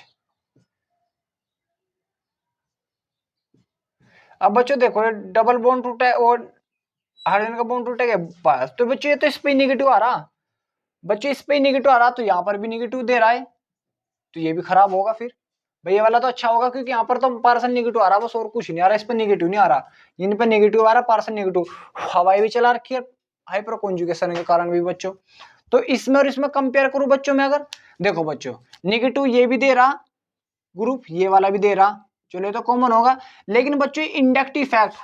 अब बच्चों देखो ये डबल बॉन्ड टूटा है और हाइड्रोजन का बॉन्ड टूटेगा बस, तो बच्चों ये तो इस पे नेगेटिव आ रहा, बच्चों इस पे नेगेटिव आ रहा, तो यहाँ पर भी नेगेटिव दे रहा है, तो ये भी खराब होगा फिर। भाई ये वाला तो अच्छा होगा क्योंकि यहाँ पर तो पार्सल नेगेटिव आ रहा, बस और कुछ नहीं आ रहा, इस पर नेगेटिव नहीं आ रहा, इन पर नेगेटिव आ रहा, पार्सल नेगेटिव, हवाई भी चला रखी है हाइपर कॉन्जुगेशन के कारण भी बच्चों। तो इसमें और इसमें कंपेयर करूं बच्चों में, अगर देखो बच्चों नेगेटिव ये भी दे रहा ग्रुप, ये वाला भी दे रहा, चलो ये तो कॉमन होगा, लेकिन बच्चों इंडक्टिव फैक्ट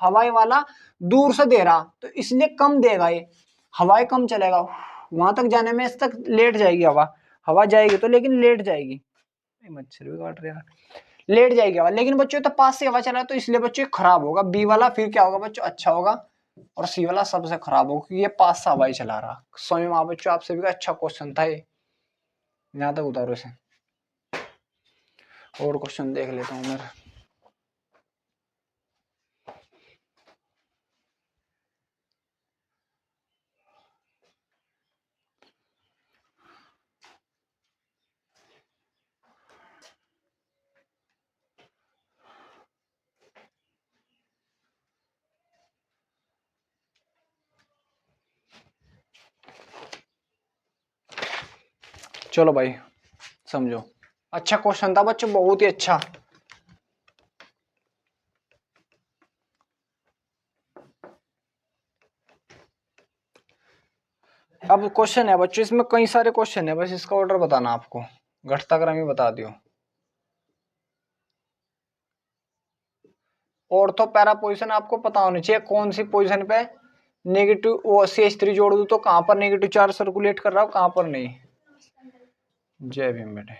हवाई वाला दूर से दे रहा, तो इसलिए कम देगा, ये हवाई कम चलेगा, वहां तक जाने में इस तक लेट जाएगी हवा, हवा जाएगी तो लेकिन लेट जाएगी, मच्छर भी काट रहा है, लेट जाएगी हवा, लेकिन बच्चों तो पास से हवा चला है, तो इसलिए बच्चों खराब होगा बी वाला, फिर क्या होगा बच्चों अच्छा होगा, और सी वाला सबसे खराब होगा क्योंकि ये पास से हवा ही चला रहा। समझ में आ बच्चों, आपसे भी अच्छा क्वेश्चन था ये, यहाँ तक उतारो इसे, और क्वेश्चन देख लेता हूँ मैं। चलो भाई समझो, अच्छा क्वेश्चन था बच्चों, बहुत ही अच्छा। अब क्वेश्चन है बच्चों, इसमें कई सारे क्वेश्चन है, बस इसका ऑर्डर बताना आपको, घटता क्रम ही बता दियो। ऑर्थो पैरा पोजिशन आपको पता होनी चाहिए, कौन सी पोजिशन पे नेगेटिव CH3 जोड़ दू तो कहां पर नेगेटिव चार्ज सर्कुलेट कर रहा हो, कहां पर नहीं। जय भीम बेटे,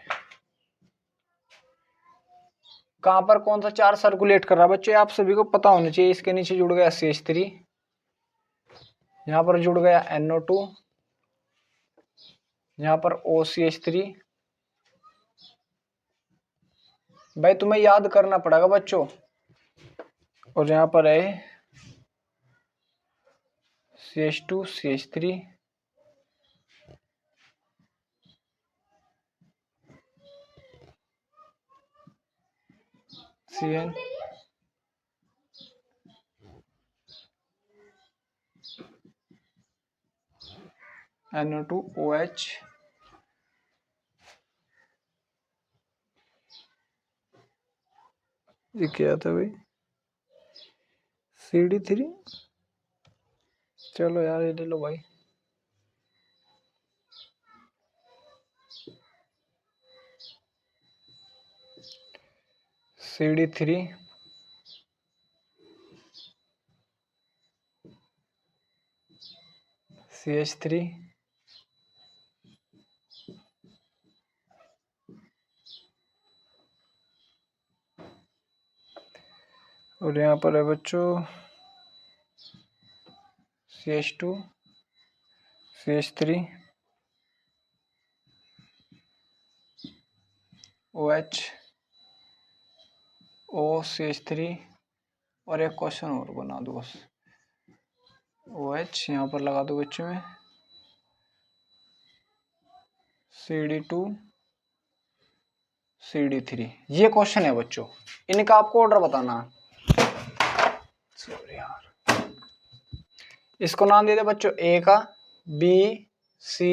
कहां पर कौन सा चार्ज सर्कुलेट कर रहा है बच्चों, आप सभी को पता होना चाहिए। इसके नीचे जुड़ गया CH3, यहां पर जुड़ गया NO2, यहां पर OCH3। भाई तुम्हें याद करना पड़ेगा बच्चों, और यहां पर है CH2 CH3 CN NO2 OH, ये क्या था भाई CD3, चलो यार ये ले लो भाई, CD3 CH3 और यहाँ पर है बच्चों CH2 CH3 OH OCH3 और एक क्वेश्चन और बना दो बस, OH यहाँ पर लगा दो बच्चों में, CD2 CD3। ये क्वेश्चन है बच्चों, इनका आपको ऑर्डर बताना है। सॉरी यार, इसको नाम दे दे बच्चों A का, B C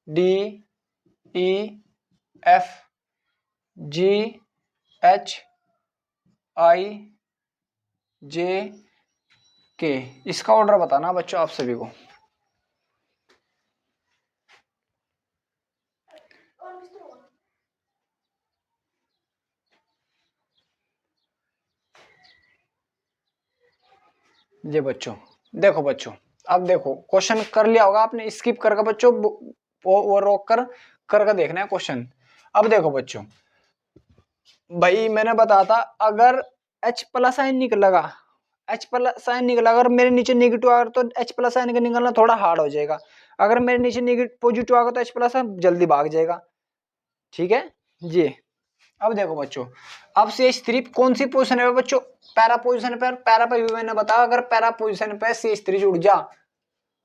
D E F G H I J K। इसका ऑर्डर बताना बच्चों आप सभी को। ये बच्चों देखो बच्चों, अब देखो क्वेश्चन कर लिया होगा आपने, स्किप करके बच्चों वो रोक कर करके देखना है क्वेश्चन। अब देखो बच्चों, भाई मैंने बताया था अगर H प्लस आयन निकलेगा, H प्लस आयन निकला, अगर मेरे नीचे नेगेटिव आएगा तो H प्लस आयन का निकलना थोड़ा हार्ड हो जाएगा, अगर मेरे नीचे नेगेटिव पॉजिटिव आएगा तो H प्लस आयन जल्दी भाग जाएगा। ठीक है ये। अब देखो बच्चों, अब CH3 कौन सी पोजीशन है बच्चों, पैरा पोजीशन पे। पैरा पे भी मैंने बताया, अगर पैरा पोजीशन पे CH3 जुड़ जा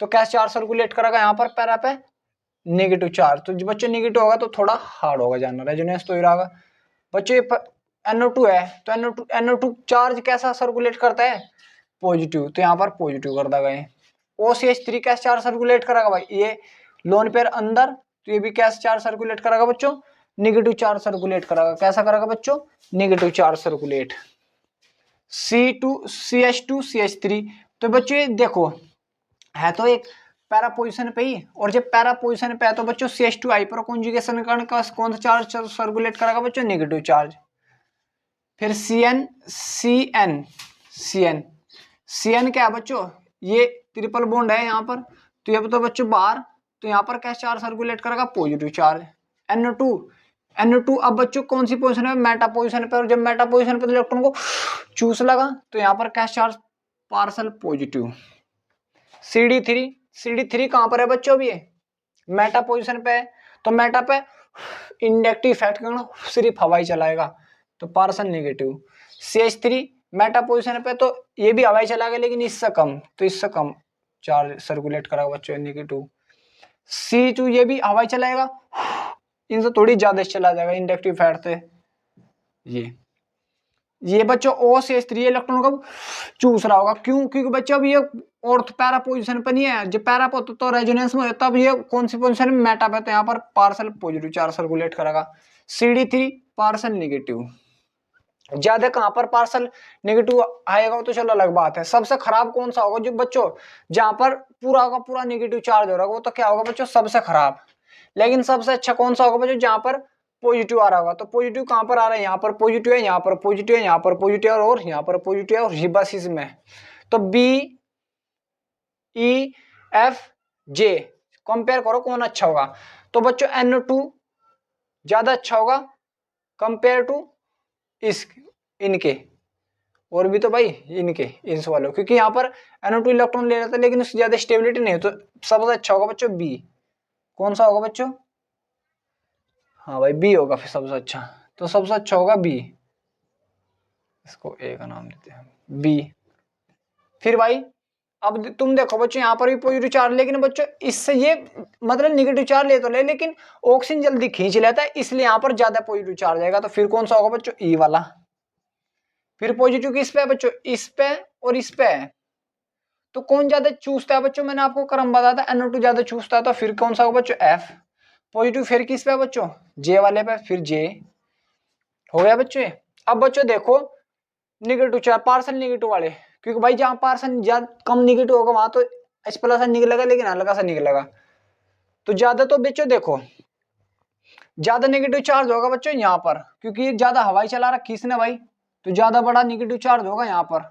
तो कैसे चार्ज सर्कुलेट करेगा यहाँ पर पैरा पे, नेगेटिव चार्ज। तो बच्चों नेगेटिव होगा तो थोड़ा हार्ड होगा जानना, रेजोनेंस तो ही रहेगा बच्चों। ये NO2 है तो NO2 चार्ज कैसा सर्कुलेट करता है, पॉजिटिव, तो यहाँ पर पॉजिटिव कर देगा ये। OCH3 कैसे चार्ज सर्कुलेट करेगा भाई, ये लोन पेयर अंदर, तो ये भी कैसे चार्ज सर्कुलेट करेगा बच्चों, नेगेटिव चार्ज सर्कुलेट करेगा। कैसा करेगा बच्चों, negative charge circulate. CH2 CH3, तो बच्चों ये देखो है तो एक पैरा पोजीशन पे ही, और जब पैरा पोजीशन पे है तो बच्चों CH2 हाइपर कॉन्जुगेशन करने का कौन सा चार्ज सर्कुलेट करेगा बच्चों, नेगेटिव चार्ज। फिर CN क्या है बच्चों, ये ट्रिपल बॉन्ड है यहाँ पर, तो ये तो बच्चों बाहर, तो यहाँ पर कैसा चार्ज सर्कुलेट करेगा, पॉजिटिव चार्ज। NO2 अब बच्चों कौन सी पोजीशन है, मेटा पोजीशन पे, और जब मेटा पोजीशन पे तो इलेक्ट्रॉन को चूस लगा तो यहाँ पर कैसा चार्ज, पार्सल पॉजिटिव। CD3 कहां पर है बच्चों, भी मेटा पोजीशन पे है, तो मेटा पे इंडक्टिव इफेक्ट करना, सिर्फ हवा ही चलाएगा तो parcel negative. CH3 Meta position पे तो ये भी हवा ही चलाएगा लेकिन इससे कम, तो इससे कम चार्ज सर्कुलेट करेगा बच्चों, नेगेटिव। C2 ये भी हवा ही चलाएगा, इनसे थोड़ी ज्यादा चला जाएगा इंडक्टिव इफेक्ट से। ये बच्चों OCH3 इलेक्ट्रॉन को चूस रहा होगा, क्यों, क्योंकि बच्चों अब ये ऑर्थ पैरा पोजीशन पे नहीं है, जब पैरा पे तो रेजोनेंस में तब ये कौन सी पोजीशन में, मेटा पे, तो यहाँ पर पार्सल पॉजिटिव चार्ज सर्कुलेट करेगा। CD3 parcel negative. ज्यादा कहां पर पार्सल नेगेटिव आएगा तो चलो अलग बात है। सबसे खराब कौन सा होगा जो बच्चों, जहां पर पूरा का पूरा नेगेटिव चार्ज हो रहा होगा, वो तो क्या होगा बच्चों, सबसे खराब। लेकिन सबसे अच्छा कौन सा होगा बच्चों, जहां पर पॉजिटिव आ रहा होगा, तो पॉजिटिव कहां पर आ रहा है, यहाँ पर पॉजिटिव है, यहाँ पर पॉजिटिव है, यहाँ पर पॉजिटिव है, और यहाँ पर पॉजिटिव है, और ये बस इसमें, तो BEFJ कंपेयर करो कौन अच्छा होगा, तो बच्चों NO2 ज्यादा अच्छा होगा कंपेयर टू इनके, और भी तो भाई इनके इस वालों, क्योंकि यहाँ पर NO2 इलेक्ट्रॉन ले रहा था लेकिन उसकी ज्यादा स्टेबिलिटी नहीं है, तो सबसे अच्छा होगा बच्चों B। कौन सा होगा बच्चों, हाँ भाई B होगा फिर सबसे अच्छा, तो सबसे अच्छा होगा B, इसको A का नाम देते हैं B। फिर भाई अब तुम देखो बच्चों, यहाँ पर भी पॉजिटिव चार्ज, लेकिन बच्चों इससे ये मतलब नेगेटिव चार्ज ले तो ले, लेकिन ऑक्सीजन जल्दी खींच लेता है, इसलिए यहाँ पर ज्यादा पॉजिटिव चार्ज आएगा, तो फिर कौन सा होगा बच्चों, E वाला। फिर पॉजिटिव किस पे है बच्चों, इस पे और इस पे है, तो कौन ज्यादा चूसता है बच्चों, मैंने आपको क्रम बताया था, NO2 ज्यादा चूसता है, तो फिर कौन सा होगा बच्चों, F। पॉजिटिव फिर किस पे है बच्चों, J वाले पे, फिर J हो गया बच्चों। अब बच्चों देखो नेगेटिव चार्ज, पार्सल नेगेटिव वाले, क्योंकि भाई जहां पार्सल ज्यादा कम नेगेटिव होगा वहां तो H प्लस निकलेगा, लेकिन हल्का सा निकलेगा, तो ज्यादा तो बच्चों देखो ज्यादा नेगेटिव चार्ज होगा बच्चों यहाँ पर, क्योंकि ज्यादा हवाई चला रहा किसने भाई, तो ज्यादा बड़ा नेगेटिव चार्ज होगा यहाँ पर,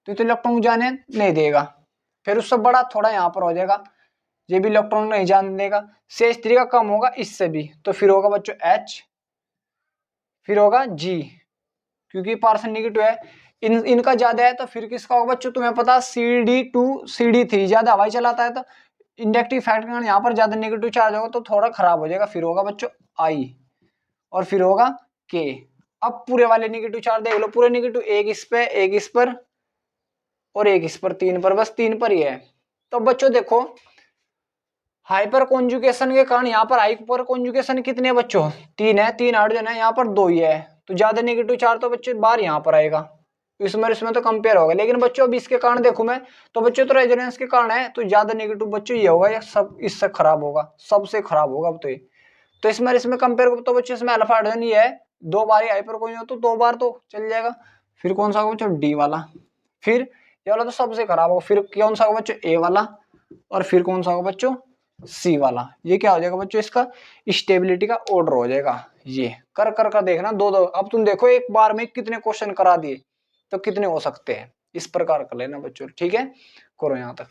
तो इलेक्ट्रॉन जाने नहीं देगा। फिर उससे बड़ा थोड़ा यहाँ पर हो जाएगा, ये भी इलेक्ट्रॉन नहीं जाने देगा। CH3 का कम होगा इससे भी, तो फिर होगा बच्चों H, फिर होगा G, क्योंकि पार्सल नेगेटिव है, इनका ज्यादा है, तो फिर किसका होगा बच्चों, तुम्हें पता CD2 CD3 ज्यादा हवाई चलाता है, तो इंडक्टिव फैक्टर का यहाँ पर ज्यादा नेगेटिव चार्ज होगा तो थोड़ा खराब हो जाएगा, फिर होगा बच्चों I, और फिर होगा K। अब पूरे वाले नेगेटिव चार्ज देख लो, पूरे नेगेटिव, एक इस पे एक इस पर और एक इस पर, 3 पर, बस 3 पर ही है। तो बच्चों देखो हाइपर कॉन्जुगेशन के कारण यहाँ पर हाइपर कॉन्जुगेशन कितने हैं बच्चों, 3 है, 3 हाइड्रोजन है, यहाँ पर 2 ही है, तो ज्यादा नेगेटिव चार्ज तो बच्चों बाहर यहाँ पर आएगा, इसमें तो कंपेयर होगा। लेकिन बच्चों अब इसके कारण देखो मैं, तो बच्चों तो रेजोनेंस के कारण है, तो ज्यादा नेगेटिव बच्चों ये होगा, या सब इससे खराब होगा, सबसे खराब होगा अब तो ये। तो इसमें कंपेयर करो तो बच्चों इसमें अल्फा हाइड्रोजन ही है, 2 बार ही हाइपर कॉन्जुगेट हो तो 2 बार तो चल जाएगा। फिर कौन सा होगा बच्चों, डी वाला, फिर ये वाला तो सबसे खराब होगा, फिर कौन सा होगा बच्चों, ए वाला, और फिर कौन सा होगा बच्चों, सी वाला। ये क्या हो जाएगा बच्चों, इसका स्टेबिलिटी का ऑर्डर हो जाएगा। ये कर देखना, दो दो, अब तुम देखो एक बार में कितने क्वेश्चन करा दिए, तो कितने हो सकते हैं, इस प्रकार कर लेना बच्चों, ठीक है, करो यहां तक।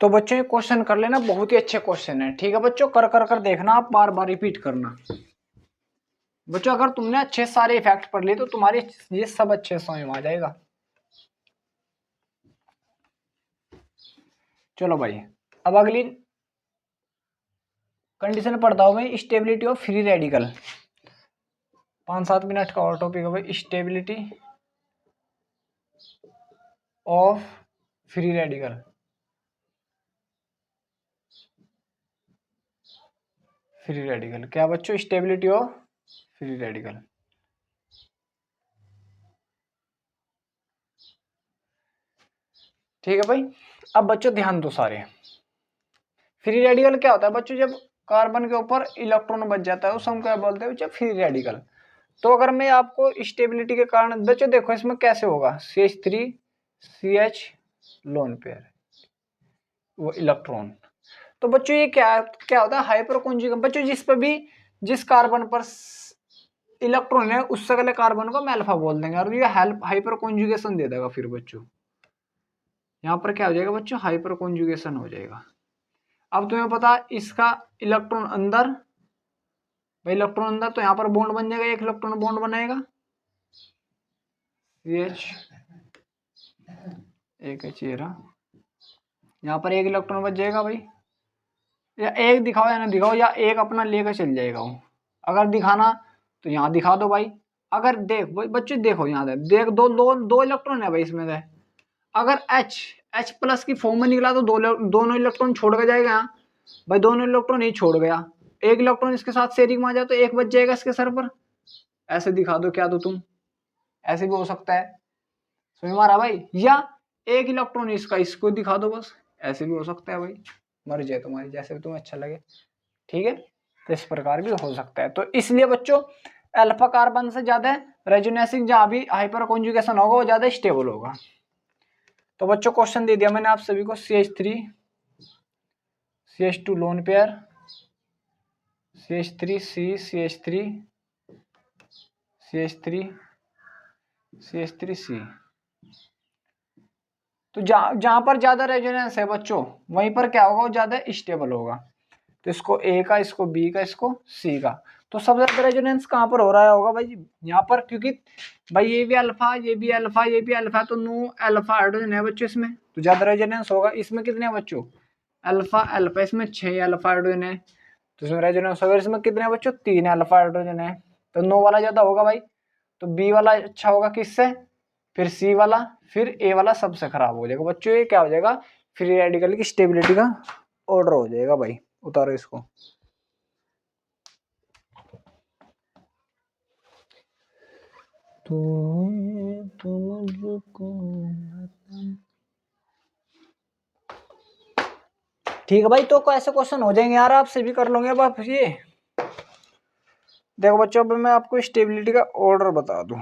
तो बच्चों ये क्वेश्चन कर लेना, बहुत ही अच्छे क्वेश्चन है, ठीक है बच्चों, कर देखना, आप बार बार रिपीट करना बच्चों। अगर तुमने अच्छे सारे इफेक्ट पढ़ लिए तो तुम्हारे ये सब अच्छे समझ में आ जाएगा। चलो भाई, अब अगली कंडीशन पढ़ता हूं मैं, stability of free radical. 5-7 minute का और टॉपिक है भाई, stability of free radical. Free radical क्या बच्चों, स्टेबिलिटी ऑफ फ्री रेडिकल। ठीक है भाई, अब बच्चों ध्यान दो सारे। फ्री रेडिकल क्या होता है बच्चों, जब कार्बन के ऊपर इलेक्ट्रॉन बच जाता है उस हम क्या बोलते हैं बच्चों, फ्री रेडिकल। तो अगर मैं आपको स्टेबिलिटी के कारण बच्चों देखो इसमें कैसे होगा, CH3 CH लोन पेयर, वो इलेक्ट्रॉन। तो बच्चों ये क्या क्या होता है, हाइपर कॉन्जुगेशन बच्चों, जिस पर भी जिस कार्बन पर इलेक्ट्रॉन है उससे अगले कार्बन को हम अल्फा बोल देंगे, और ये हाइपर कॉन्जुगेशन दे देगा। फिर बच्चों यहाँ पर क्या हो जाएगा बच्चों, हाइपर कॉन्जुगेशन हो जाएगा। अब तुम्हें पता इसका इलेक्ट्रॉन अंदर, भाई इलेक्ट्रॉन अंदर, तो यहाँ पर बॉन्ड बन जाएगा, एक इलेक्ट्रॉन बॉन्ड बनेगा, CH एक चेहरा, यहाँ पर एक इलेक्ट्रॉन बच जाएगा भाई, या एक दिखाओ या ना दिखाओ, या एक अपना लेकर चल जाएगा वो, अगर दिखाना तो यहाँ दिखा दो भाई। अगर देख भाई बच्चे देखो यहाँ देख, दो इलेक्ट्रॉन है भाई इसमें से, अगर H प्लस की फॉर्म में निकला तो दोनों इलेक्ट्रॉन छोड़ के जाएगा यहाँ, भाई दोनों इलेक्ट्रॉन ही छोड़ गया, एक इलेक्ट्रॉन इसके साथ शेयरिंग में आ जाए तो एक बच जाएगा इसके सर पर, ऐसे दिखा दो क्या दो तुम, ऐसे भी हो सकता है, समझ में आ रहा भाई, या एक इलेक्ट्रॉन इसका इसको दिखा दो बस, ऐसे भी हो सकता है भाई, मर्जी है तुम्हारी, जैसे भी तुम्हें अच्छा लगे, ठीक है, तो इस प्रकार भी हो सकता है। तो इसलिए बच्चों अल्फा कार्बन से ज्यादा रेजोनेंसिंग जहां भी हाइपर कॉन्जुगेशन होगा वो ज्यादा स्टेबल होगा। तो बच्चों क्वेश्चन दे दिया मैंने आप सभी को, CH3 CH2 lone pair, CH3C CH3 CH3 CH3C। तो जहां पर ज्यादा रेजोनेंस है बच्चों वहीं पर क्या होगा, वो ज्यादा स्टेबल होगा। तो इसको ए का, इसको बी का, इसको सी का, तो सबसे ज्यादा रेजोनेंस कहां पर हो रहा होगा भाई, यहाँ पर, क्योंकि भाई ये भी अल्फा, ये भी अल्फा, ये भी अल्फा, तो 9 अल्फा हाइड्रोजन है बच्चों इसमें, तो ज्यादा रेजोनेंस होगा। इसमें कितने हैं बच्चों, अल्फा अल्फा, इसमें 6 अल्फा हाइड्रोजन है, तो इसमें रेजोनेंस होगा। इसमें कितने हैं बच्चों, 3 अल्फा हाइड्रोजन है, तो 9 वाला ज्यादा होगा भाई, तो बी वाला अच्छा होगा किससे, फिर सी वाला, फिर ए वाला सबसे खराब हो जाएगा बच्चों। ये क्या हो जाएगा, फ्री रेडिकल की स्टेबिलिटी का ऑर्डर हो जाएगा भाई, उतारो इसको। ठीक है भाई, तो ऐसे क्वेश्चन हो जाएंगे यार, आपसे भी कर लोगे अब आप ये। देखो बच्चों अब मैं आपको स्टेबिलिटी का ऑर्डर बता दूं,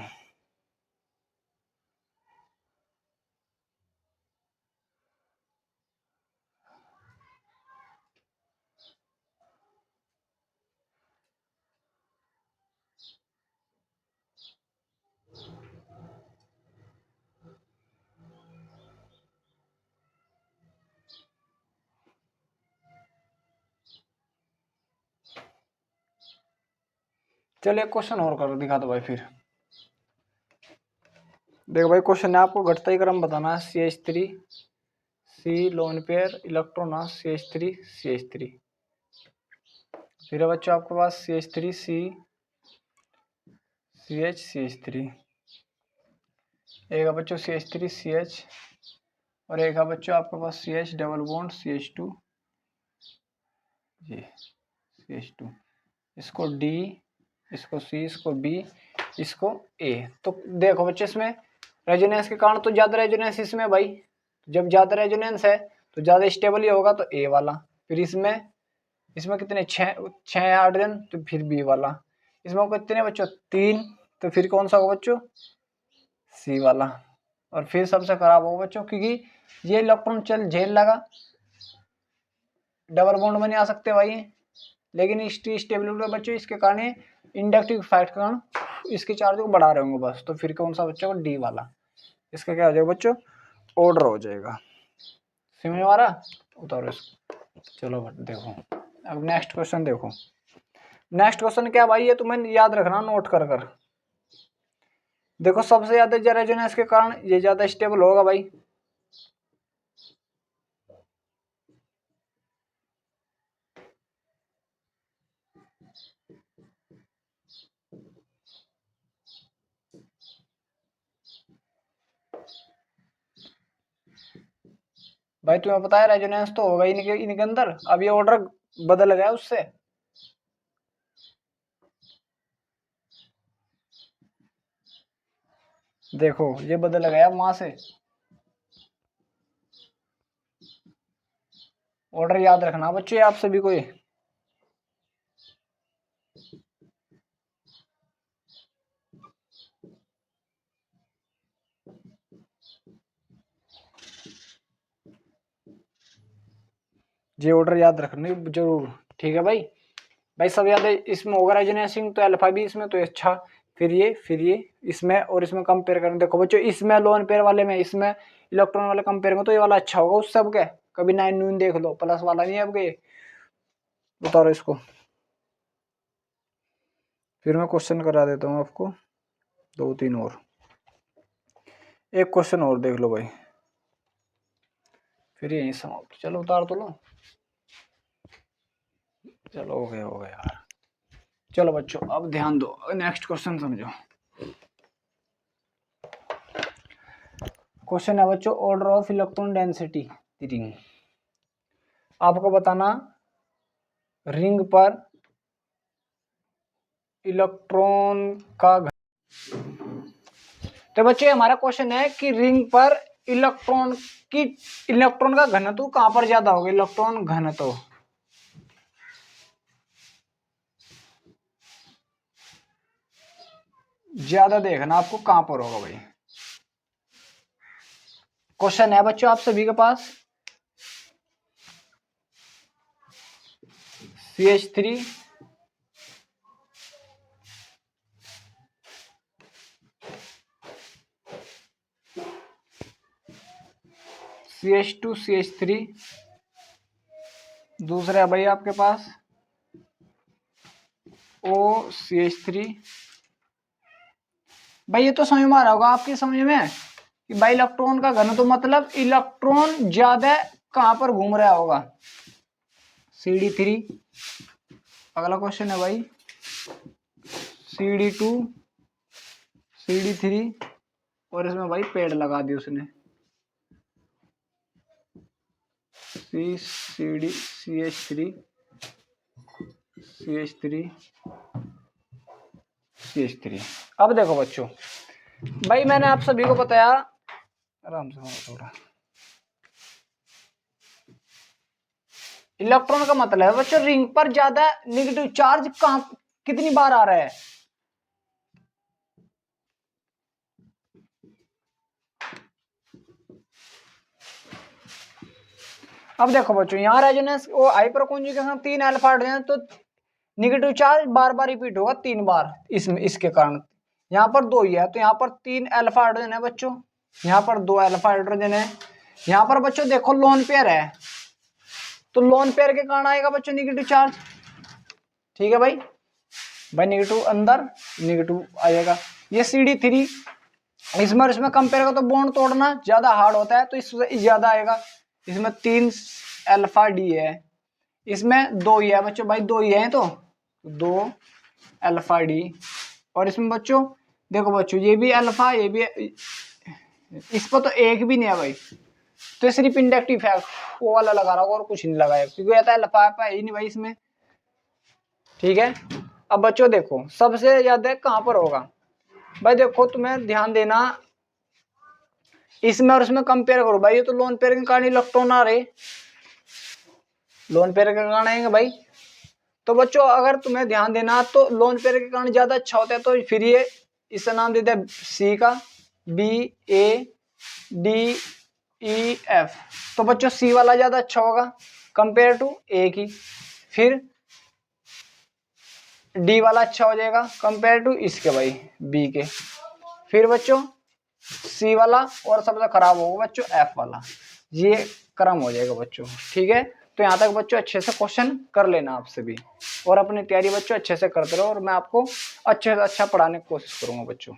चलो एक क्वेश्चन और कर दिखा दो भाई फिर। देखो भाई क्वेश्चन है, आपको घटता ही क्रम बताना है, CH3 C lone pair electron CH3 CH3। फिर है बच्चों आपके पास CH3 CH CH3, एक है बच्चों CH3 CH, और एक है बच्चों आपके पास CH डबल बॉन्ड CH2 जी CH2, इसको D, इसको C, इसको B, इसको A। तो देखो बच्चे इसमें रेजोनेंस के कारण तो ज्यादा रेजोनेंस इसमें भाई, जब ज्यादा रेजोनेंस है तो ज्यादा स्टेबल ही होगा, तो A वाला। फिर इसमें कितने 6 हाइड्रोजन, तो फिर B वाला। इसमें कितने बच्चों 3, तो फिर कौन सा होगा बच्चों C वाला। और फिर सबसे खराब होगा बच्चों, क्योंकि ये इलेक्ट्रॉन चल झेल लगा, डबल बॉन्ड में नहीं आ सकते भाई, लेकिन स्टेबिलिटी बच्चों इसके कारण इंडक्टिव इफेक्ट के कारण इसके चार्ज को बढ़ा रहे होंगे बस। तो फिर कौन सा बच्चों D वाला, इसका क्या हो जाएगा बच्चों ऑर्डर हो जाएगा। समझ में आ रहा, उतारो इसको। चलो देखो अब नेक्स्ट क्वेश्चन देखो। नेक्स्ट क्वेश्चन क्या भाई, ये तुम्हें याद रखना नोट कर कर। देखो सबसे ज्यादा रेजोनेंस के कारण ये ज्यादा स्टेबल होगा भाई, भाई तुम्हें पता है रेजोनेंस तो होगा इनके अंदर। अब ये ऑर्डर बदल गया उससे, देखो ये बदल गया वहां से। ऑर्डर याद रखना बच्चों आप सभी को। ये ऑर्डर याद रखना जरूर, ठीक है भाई। भाई सब याद है, इसमें होगा रेजोनेंसिंग तो अल्फा भी इसमें तो अच्छा, फिर ये इसमें, और इसमें कंपेयर करें। देखो बच्चों इसमें लोन पेयर वाले में इसमें इलेक्ट्रॉन वाले कंपेयर में तो ये वाला अच्छा होगा उस सब के। कभी 9 नून देख लो, प्लस वाला नहीं है अब ये। उतारो इसको, फिर मैं क्वेश्चन करा देता हूँ आपको 2-3 और। एक क्वेश्चन और देख लो भाई, फिर यही समाप्त। चलो उतार तो लो, चलो हो गया यार। चलो बच्चों अब ध्यान दो, नेक्स्ट क्वेश्चन समझो। क्वेश्चन है बच्चों order of electron density ring. आपको बताना रिंग पर इलेक्ट्रॉन का तो बच्चों हमारा क्वेश्चन है कि रिंग पर इलेक्ट्रॉन का घनत्व कहां पर ज्यादा होगा। इलेक्ट्रॉन घनत्व ज्यादा देखना आपको कहां पर होगा भाई। क्वेश्चन है बच्चों आप सभी के पास CH3 CH2 CH3, दूसरा है भाई आपके पास OCH3। भाई ये तो समझ में आ रहा होगा आपकी समझ में कि भाई इलेक्ट्रॉन का घनत्व मतलब इलेक्ट्रॉन ज्यादा कहां पर घूम रहा होगा, CD3। अगला क्वेश्चन है भाई CD2 CD3, और इसमें भाई पेड़ लगा दी उसने CD CH3 CH3 CH3। अब देखो बच्चों भाई मैंने आप सभी को बताया, आराम से थोड़ा। इलेक्ट्रॉन का मतलब है बच्चों रिंग पर ज्यादा नेगेटिव चार्ज कहां कितनी बार आ रहा है। अब देखो बच्चों यहाँ रेजोनेंस वो हाइपर कॉन्जुगेशन 3 अल्फा हाइड्रोजन, तो नेगेटिव चार्ज बार बार रिपीट होगा 3 बार इसमें, इसके कारण यहाँ पर 2 ही है, तो यहाँ पर 3 अल्फा हाइड्रोजन है बच्चों, यहाँ पर 2 अल्फा हाइड्रोजन है। यहाँ पर बच्चों देखो लोन पेयर है, तो लोन पेयर के कारण आएगा बच्चों नेगेटिव चार्ज, ठीक है भाई। भाई नेगेटिव अंदर नेगेटिव आएगा। ये CD3 इसमें कंपेयर करो तो बॉन्ड तोड़ना ज्यादा हार्ड होता है, तो इससे ज्यादा आएगा। इसमें 3 अल्फा डी है, इसमें 2 ही है बच्चों, भाई 2 ही है तो 2 अल्फा डी। और इसमें बच्चों देखो बच्चों ये भी अल्फा, ये भी, इस पर तो एक भी नहीं है भाई, तो सिर्फ इंडक्टिव फैक्ट वो वाला लगा रहा होगा और कुछ नहीं लगाया, क्योंकि आता है अल्फा है ही नहीं भाई इसमें। ठीक है, अब बच्चों देखो सबसे ज्यादा कहां पर होगा भाई, देखो तुम्हें ध्यान देना, इसमें और इसमें कंपेयर करो भाई, ये तो लोन पेयर के कारण इलेक्ट्रॉन आ रहे, लोन पेयर के कारण आएंगे भाई। तो बच्चों अगर तुम्हें ध्यान देना तो लोन पेयर के कारण ज्यादा अच्छा होता है, तो फिर ये इसका नाम देते हैं सी का, B A D E F. तो बच्चों सी वाला ज्यादा अच्छा होगा कंपेयर टू ए की, फिर डी वाला अच्छा हो जाएगा कंपेयर टू इसके भाई बी के, फिर बच्चों सी वाला, और सबसे खराब होगा बच्चों एफ वाला, ये क्रम हो जाएगा बच्चों। ठीक है, तो यहाँ तक बच्चों अच्छे से क्वेश्चन कर लेना आपसे भी, और अपनी तैयारी बच्चों अच्छे से करते रहो, और मैं आपको अच्छे से अच्छा पढ़ाने की कोशिश करूंगा बच्चों।